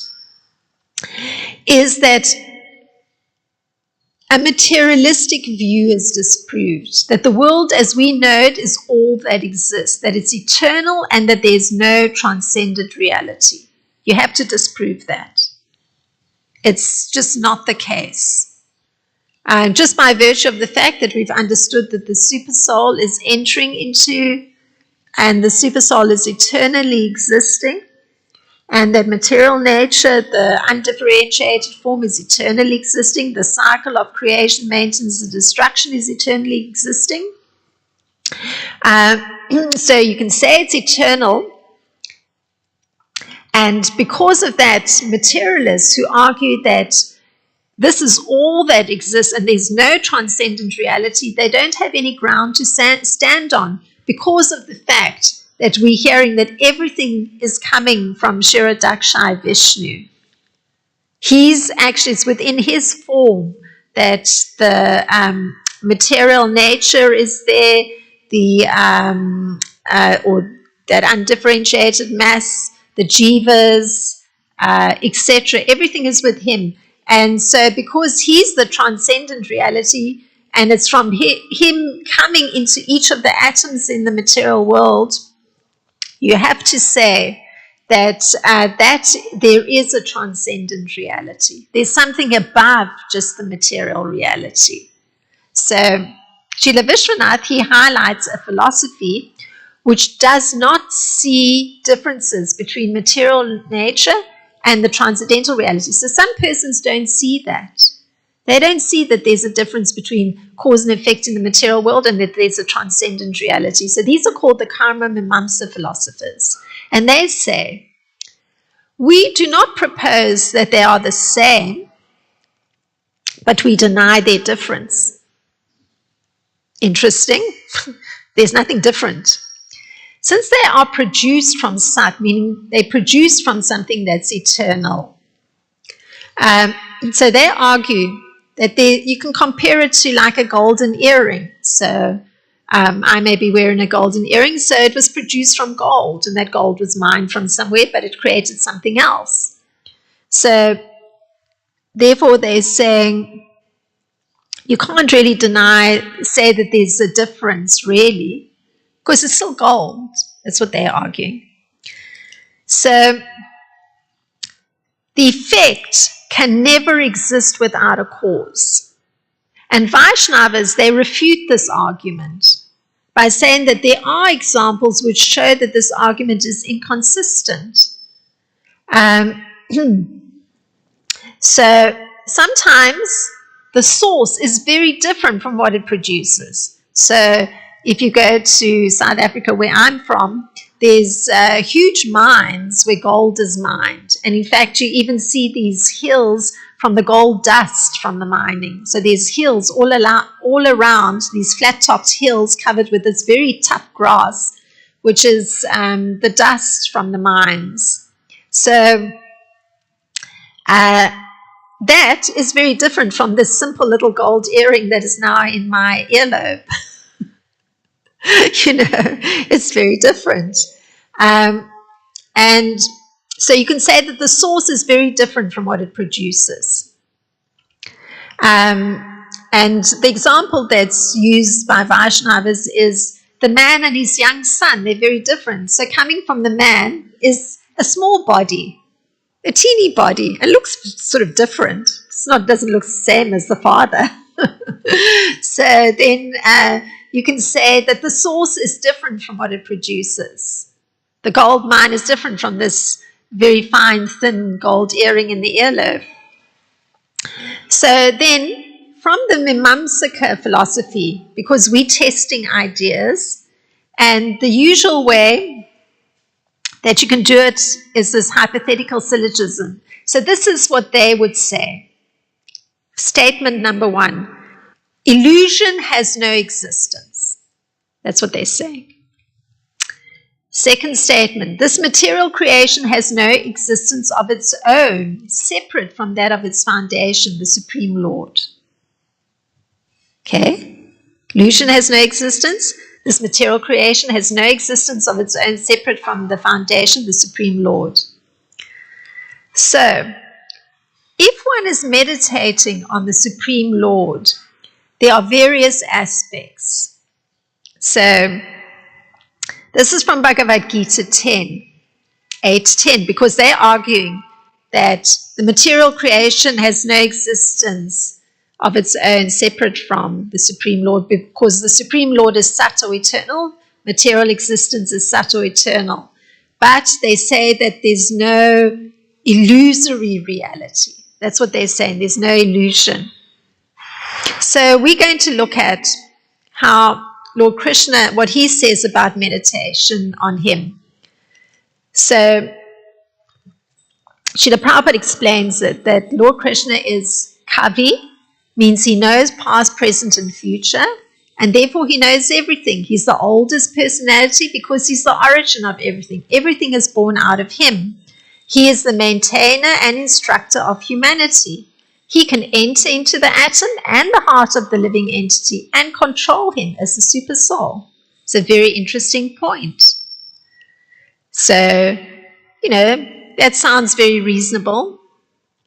is that a materialistic view is disproved, that the world as we know it is all that exists, that it's eternal and that there's no transcendent reality. You have to disprove that. It's just not the case. Just by virtue of the fact that we've understood that the super soul is entering into, and the super soul is eternally existing, and that material nature, the undifferentiated form, is eternally existing. The cycle of creation, maintenance, and destruction is eternally existing. So you can say it's eternal. And because of that, materialists who argue that this is all that exists and there's no transcendent reality, they don't have any ground to stand on because of the fact that we're hearing that everything is coming from Kshirodakshai Vishnu. It's within his form that the material nature is there, or that undifferentiated mass, the jivas, etc. Everything is with him. And so because he's the transcendent reality, and it's from him coming into each of the atoms in the material world, you have to say that there is a transcendent reality. There's something above just the material reality. So Srila Vishwanath, he highlights a philosophy which does not see differences between material nature and the transcendental reality. So some persons don't see that. They don't see that there's a difference between cause and effect in the material world and that there's a transcendent reality. So these are called the Karma Mimamsa philosophers. And they say, we do not propose that they are the same, but we deny their difference. Interesting. There's nothing different. Since they are produced from Sat, meaning they produce from something that's eternal. So they argue that you can compare it to like a golden earring. So I may be wearing a golden earring, so it was produced from gold, and that gold was mined from somewhere, but it created something else. So therefore they're saying you can't really say that there's a difference really, because it's still gold. That's what they're arguing. So the effect can never exist without a cause. And Vaishnavas, they refute this argument by saying that there are examples which show that this argument is inconsistent. So sometimes the source is very different from what it produces. So if you go to South Africa, where I'm from, there's huge mines where gold is mined. And in fact, you even see these hills from the gold dust from the mining. So there's hills all around, these flat-topped hills covered with this very tough grass, which is the dust from the mines. So that is very different from this simple little gold earring that is now in my earlobe. It's very different. And so you can say that the source is very different from what it produces. And the example that's used by Vaishnavas is the man and his young son. They're very different. So coming from the man is a small body, a teeny body. It looks sort of different. Doesn't look the same as the father. So then you can say that the source is different from what it produces. The gold mine is different from this very fine, thin gold earring in the earlobe. So then, from the Mimamsaka philosophy, because we're testing ideas, and the usual way that you can do it is this hypothetical syllogism. So this is what they would say. Statement number 1, illusion has no existence. That's what they say. Second statement, this material creation has no existence of its own, separate from that of its foundation, the Supreme Lord. Okay? Illusion has no existence. This material creation has no existence of its own, separate from the foundation, the Supreme Lord. So, if one is meditating on the Supreme Lord, there are various aspects. So, this is from Bhagavad Gita 8:10, because they're arguing that the material creation has no existence of its own separate from the Supreme Lord, because the Supreme Lord is Sat or eternal, material existence is Sat or eternal. But they say that there's no illusory reality. That's what they're saying, there's no illusion. So we're going to look at how Lord Krishna, what he says about meditation on him. So Srila Prabhupada explains it, that Lord Krishna is Kavi, means he knows past, present, and future, and therefore he knows everything. He's the oldest personality because he's the origin of everything. Everything is born out of him. He is the maintainer and instructor of humanity. He can enter into the atom and the heart of the living entity and control him as the super soul. It's a very interesting point. So, that sounds very reasonable.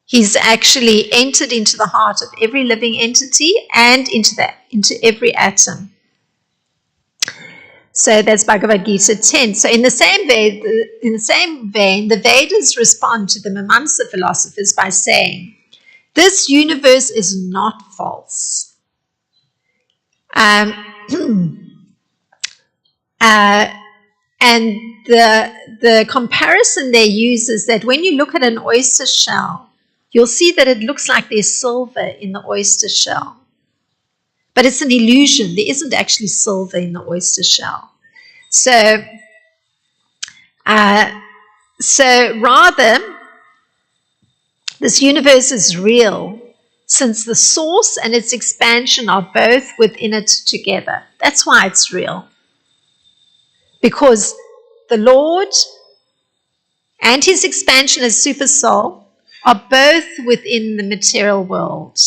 He's actually entered into the heart of every living entity and into every atom. So that's Bhagavad Gita 10. So in the same vein, the Vedas respond to the Mimamsa philosophers by saying, this universe is not false. And the comparison they use is that when you look at an oyster shell, you'll see that it looks like there's silver in the oyster shell. But it's an illusion. There isn't actually silver in the oyster shell. So rather, this universe is real since the source and its expansion are both within it together. That's why it's real. Because the Lord and his expansion as super soul are both within the material world.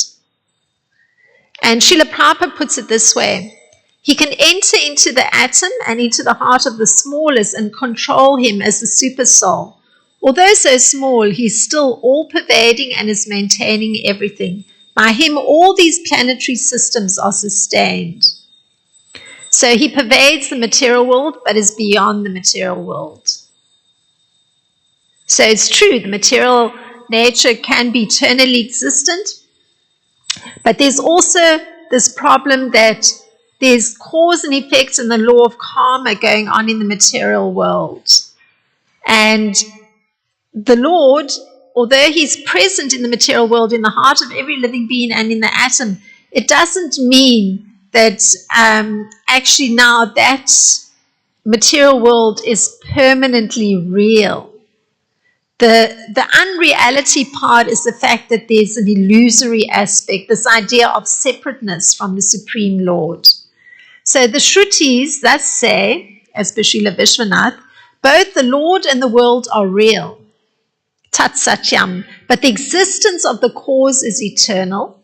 And Srila Prabhupada puts it this way. He can enter into the atom and into the heart of the smallest and control him as the super soul. Although so small, he's still all-pervading and is maintaining everything. By him, all these planetary systems are sustained. So he pervades the material world, but is beyond the material world. So it's true, the material nature can be eternally existent, but there's also this problem that there's cause and effect and the law of karma going on in the material world. And the Lord although he's present in the material world, in the heart of every living being and in the atom, it doesn't mean that actually now that material world is permanently real. The unreality part is the fact that there's an illusory aspect, this idea of separateness from the Supreme Lord. So the Shrutis thus say, as per Srila Vishwanath, both the Lord and the world are real, tat satyam, but the existence of the cause is eternal.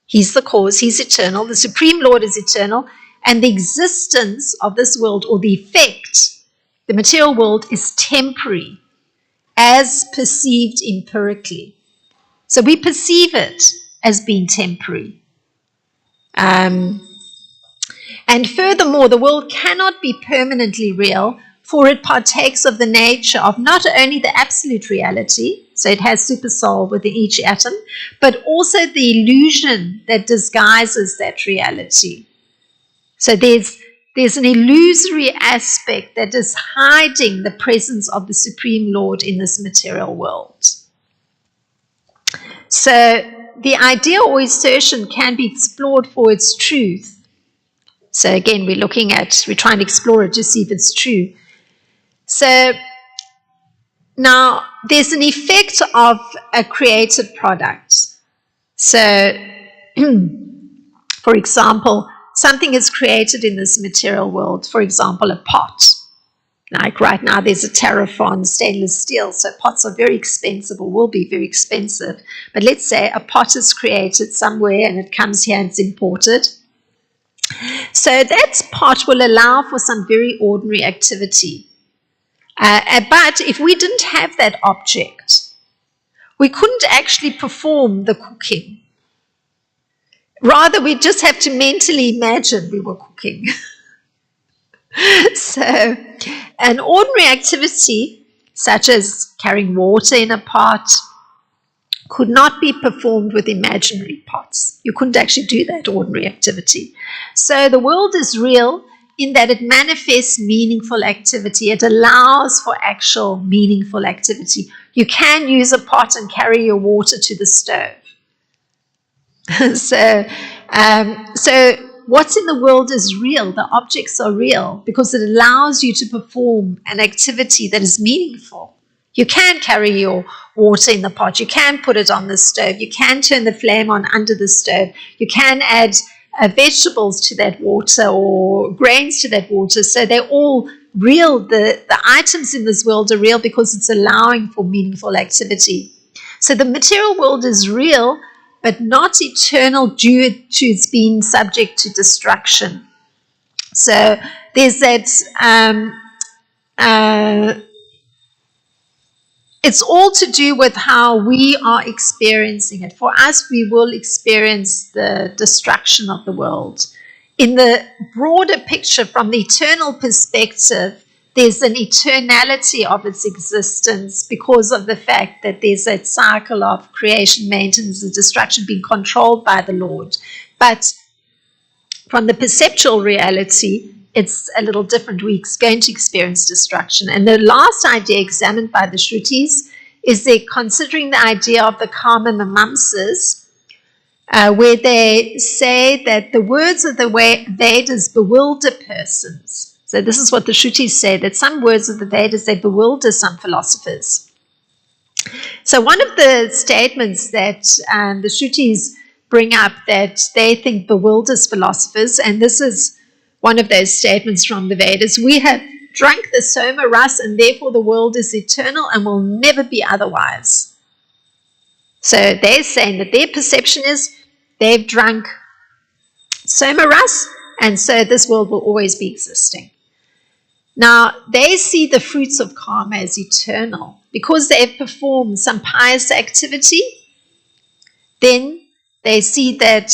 He's the cause, he's eternal, the Supreme Lord is eternal, and the existence of this world, or the effect, the material world, is temporary, as perceived empirically. So we perceive it as being temporary. And furthermore, the world cannot be permanently real, for it partakes of the nature of not only the absolute reality, so it has supersoul within each atom, but also the illusion that disguises that reality. So there's an illusory aspect that is hiding the presence of the Supreme Lord in this material world. So the idea or assertion can be explored for its truth. So again, we're trying to explore it to see if it's true. So now there's an effect of a created product. So, for example, something is created in this material world, for example, a pot. Like right now, there's a tariff on stainless steel, so pots are very expensive or will be very expensive. But let's say a pot is created somewhere and it comes here and it's imported. So that pot will allow for some very ordinary activity. But if we didn't have that object, we couldn't actually perform the cooking. Rather, we just have to mentally imagine we were cooking. So, an ordinary activity, such as carrying water in a pot, could not be performed with imaginary pots. You couldn't actually do that ordinary activity. So, the world is real in that it manifests meaningful activity. It allows for actual meaningful activity. You can use a pot and carry your water to the stove. So what's in the world is real. The objects are real because it allows you to perform an activity that is meaningful. You can carry your water in the pot. You can put it on the stove. You can turn the flame on under the stove. You can add vegetables to that water or grains to that water. So they're all real. The items in this world are real because it's allowing for meaningful activity. So the material world is real, but not eternal due to its being subject to destruction. So there's that, it's all to do with how we are experiencing it. For us, we will experience the destruction of the world. In the broader picture, from the eternal perspective, there's an eternality of its existence because of the fact that there's that cycle of creation, maintenance, and destruction being controlled by the Lord. But from the perceptual reality, it's a little different. We're going to experience destruction. And the last idea examined by the Shrutis is they're considering the idea of the Karma Mimamsas, where they say that the words of the Vedas bewilder persons. So this is what the Shrutis say, that some words of the Vedas, they bewilder some philosophers. So one of the statements that the Shrutis bring up that they think bewilders philosophers, and this is one of those statements from the Vedas: we have drunk the Soma Ras, and therefore the world is eternal and will never be otherwise. So they're saying that their perception is they've drunk Soma Ras, and so this world will always be existing. Now, they see the fruits of karma as eternal. Because they've performed some pious activity, then they see that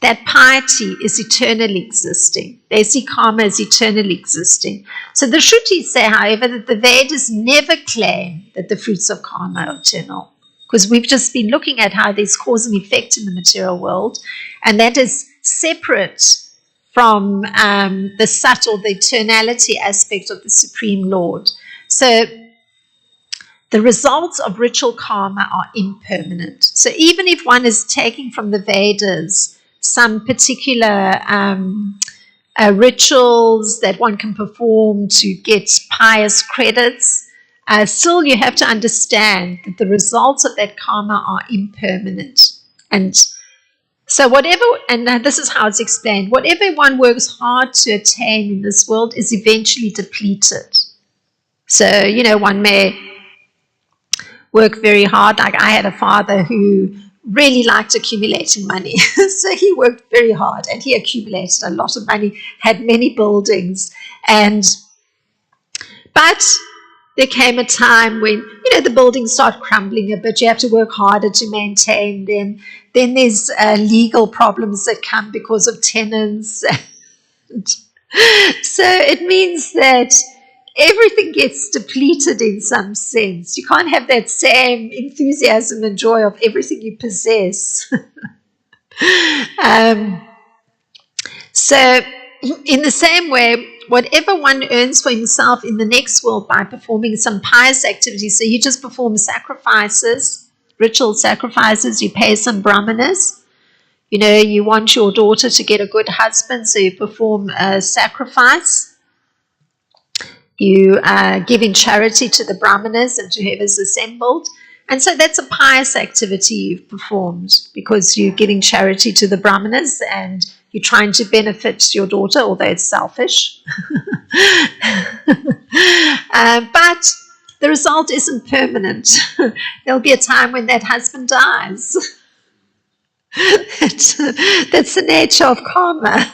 that piety is eternally existing. They see karma as eternally existing. So the Shrutis say, however, that the Vedas never claim that the fruits of karma are eternal, because we've just been looking at how there's cause and effect in the material world, and that is separate from the subtle, the eternality aspect of the Supreme Lord. So the results of ritual karma are impermanent. So even if one is taking from the Vedas some particular rituals that one can perform to get pious credits, still you have to understand that the results of that karma are impermanent. And so whatever, and this is how it's explained, whatever one works hard to attain in this world is eventually depleted. So, one may work very hard. Like I had a father who really liked accumulating money. So he worked very hard and he accumulated a lot of money, had many buildings. But there came a time when, the buildings start crumbling a bit. You have to work harder to maintain them. Then there's legal problems that come because of tenants. So it means that everything gets depleted in some sense. You can't have that same enthusiasm and joy of everything you possess. So in the same way, whatever one earns for himself in the next world by performing some pious activities, so you just perform sacrifices, ritual sacrifices, you pay some brahmanas, you want your daughter to get a good husband, so you perform a sacrifice. You give in charity to the brahmanas and to whoever's assembled. And so that's a pious activity you've performed because you're giving charity to the brahmanas and you're trying to benefit your daughter, although it's selfish. But the result isn't permanent. There'll be a time when that husband dies. That's the nature of karma.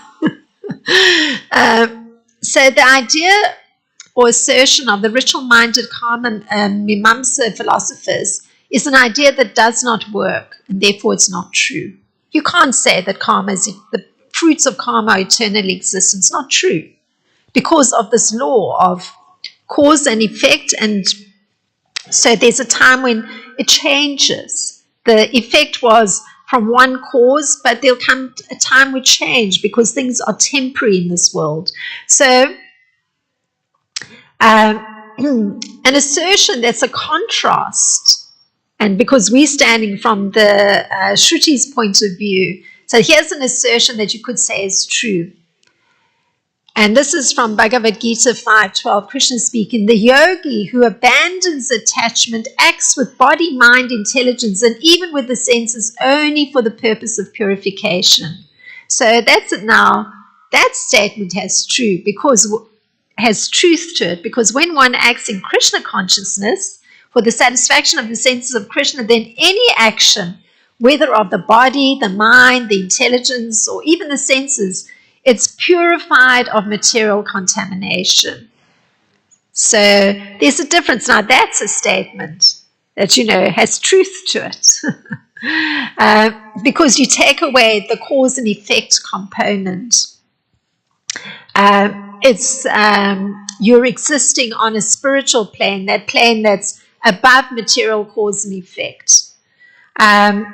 So the idea or assertion of the ritual-minded karma Mimamsa philosophers is an idea that does not work, and therefore it's not true. You can't say that the fruits of karma are eternally existent. It's not true because of this law of cause and effect, and so there's a time when it changes. The effect was from one cause, but there'll come a time will change because things are temporary in this world. So an assertion that's a contrast, and because we're standing from the Shruti's point of view, so here's an assertion that you could say is true. And this is from Bhagavad Gita 5.12, Krishna speaking, the yogi who abandons attachment acts with body, mind, intelligence, and even with the senses only for the purpose of purification. So that's it now. That statement has truth to it, because when one acts in Krishna consciousness for the satisfaction of the senses of Krishna, then any action, whether of the body, the mind, the intelligence, or even the senses, it's purified of material contamination. So there's a difference. Now that's a statement that, has truth to it. Because you take away the cause and effect component. You're existing on a spiritual plane, that plane that's above material cause and effect. And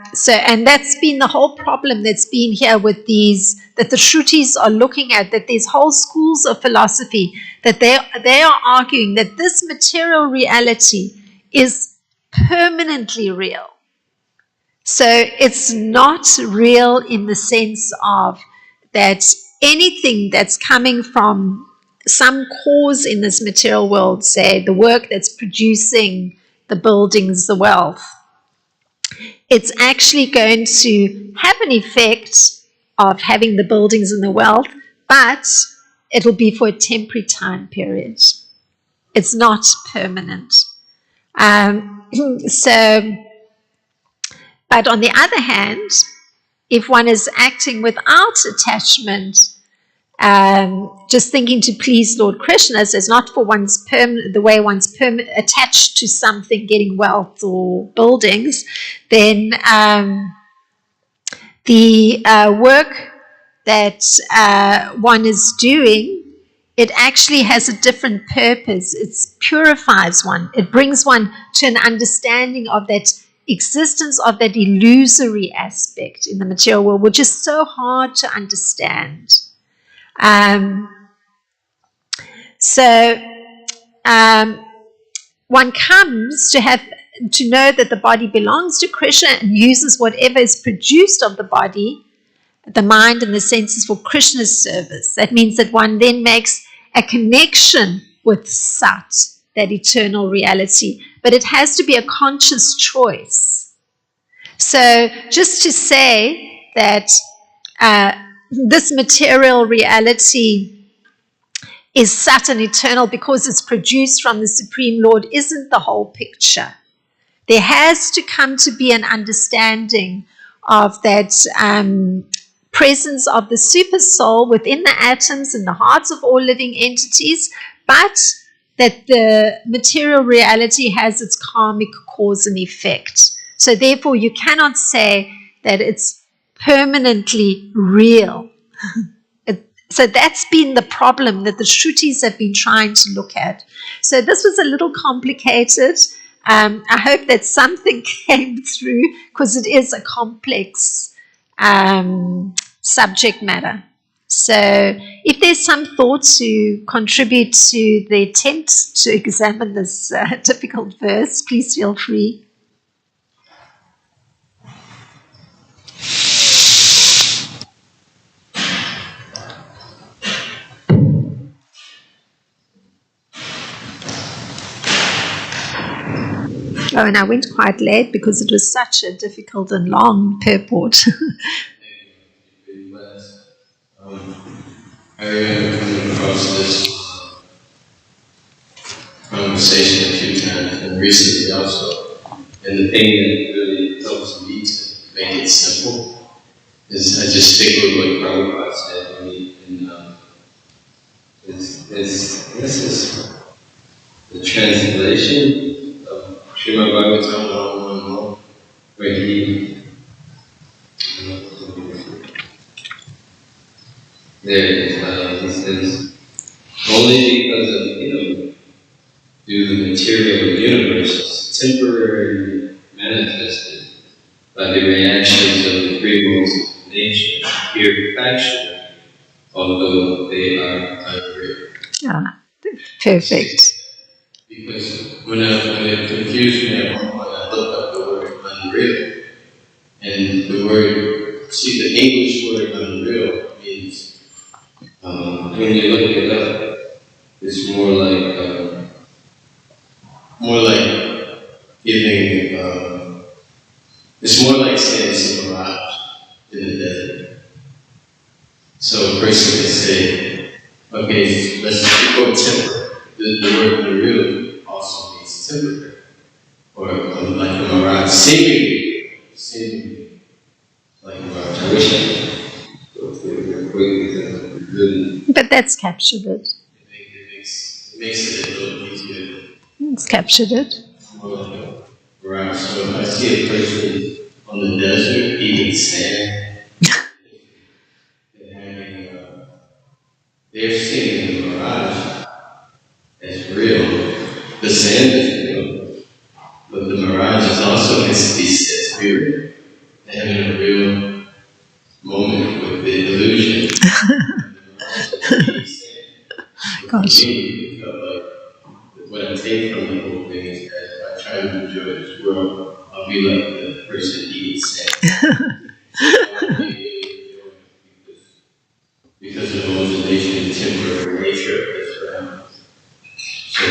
that's been the whole problem that's been here with these, that the Shrutis are looking at, that there's whole schools of philosophy that they are arguing that this material reality is permanently real. So it's not real in the sense of that anything that's coming from some cause in this material world, say the work that's producing the buildings, the wealth, it's actually going to have an effect of having the buildings and the wealth, but it'll be for a temporary time period. It's not permanent. But on the other hand, if one is acting without attachment, just thinking to please Lord Krishna, so it's not for the way one's attached to something, getting wealth or buildings, then the work that one is doing, it actually has a different purpose. It purifies one. It brings one to an understanding of that existence of that illusory aspect in the material world, which is so hard to understand. one comes to know that the body belongs to Krishna and uses whatever is produced of the body, the mind and the senses, for Krishna's service. That means that one then makes a connection with Sat, that eternal reality. But it has to be a conscious choice. So just to say that this material reality is Sat and eternal because it's produced from the Supreme Lord isn't the whole picture. There has to come to be an understanding of that presence of the super soul within the atoms and the hearts of all living entities, but that the material reality has its karmic cause and effect. So therefore you cannot say that it's permanently real. So that's been the problem that the Shrutis have been trying to look at. So this was a little complicated. I hope that something came through because it is a complex subject matter. So if there's some thought to contribute to the attempt to examine this difficult verse, please feel free. Oh, and I went quite late because it was such a difficult and long purport. I remember coming across this conversation a few times, and recently also. And the thing that really helps me to make it simple is I just stick with what Prabhupada said to me. And this is the translation of Srimad Bhagavatam 111, where he says, only because of him do the material universe temporarily manifested by the reactions of the three modes of nature appear factual, although they are unreal. Ah, perfect. Because when it confused me at one point, I looked up the word unreal. And the the English word unreal means, when you look it up, it's more like giving, it's more like saying it's a mirage in the desert. So a person can say, okay, let's go temporary. The word unreal also means temporary. Or like a mirage, seemingly like a mirage. I wish I could go through it real quick because really. But that's captured it. It makes it a little easier. It's captured it. More like a mirage. So if I see a person on the desert eating sand, they're seeing the mirage as real. The sand is real, but the mirage is also entity spirit. They're having a real moment with the illusion. Gosh. For me, it felt like what I take from the whole thing is that if I try to enjoy this world, I'll be like the person eating sand. Because of the hallucination and temporary nature of this realm. So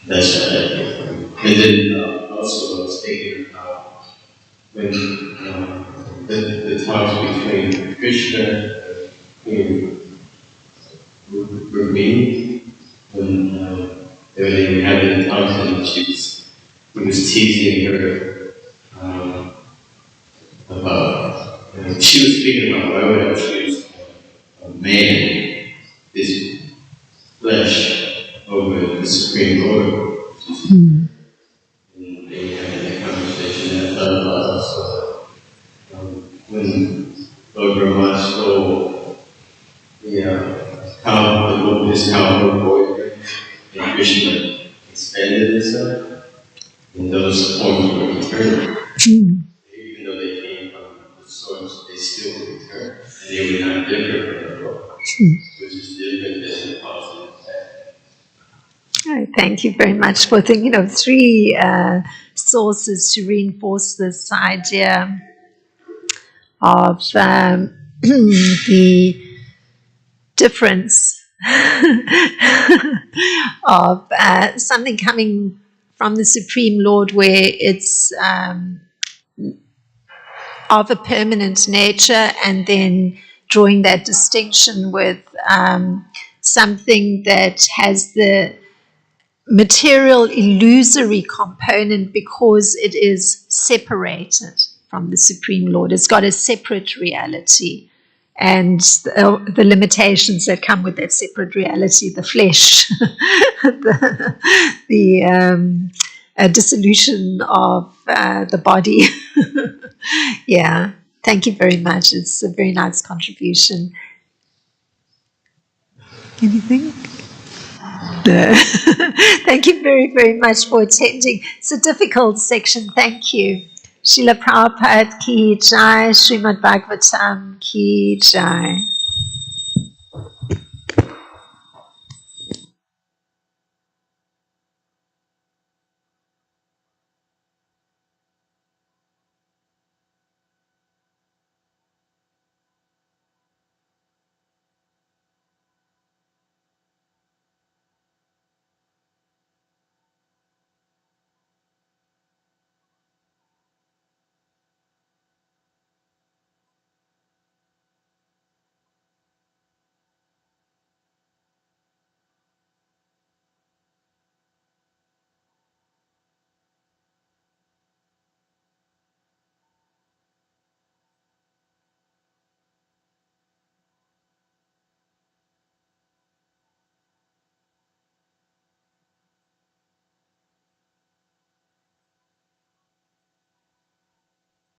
that's what I get from it. And then also I was thinking about when the talks between Krishna and Rukmini, when they were having the talks and he was teasing her about, she was speaking about why would I choose a man, this flesh, over the Supreme Lord. And they had that conversation, and I thought about also when Lord Brahma stole his cowboy boyfriend, and Krishna expanded himself, and those forms were eternal. Even though they came from the source, they still return, and they were not different from the Lord, which is different than the positive. Oh, thank Thank you very much for thinking of three sources to reinforce this idea of the difference of something coming from the Supreme Lord where it's of a permanent nature, and then drawing that distinction with something that has the material illusory component because it is separated from the Supreme Lord. It's got a separate reality, and the limitations that come with that separate reality, the flesh, the dissolution of the body. Yeah, thank you very much. It's a very nice contribution. Anything? No. Thank you very, very much for attending. It's a difficult section. Thank you. Srila Prabhupada ki jai, Srimad Bhagavatam ki jai.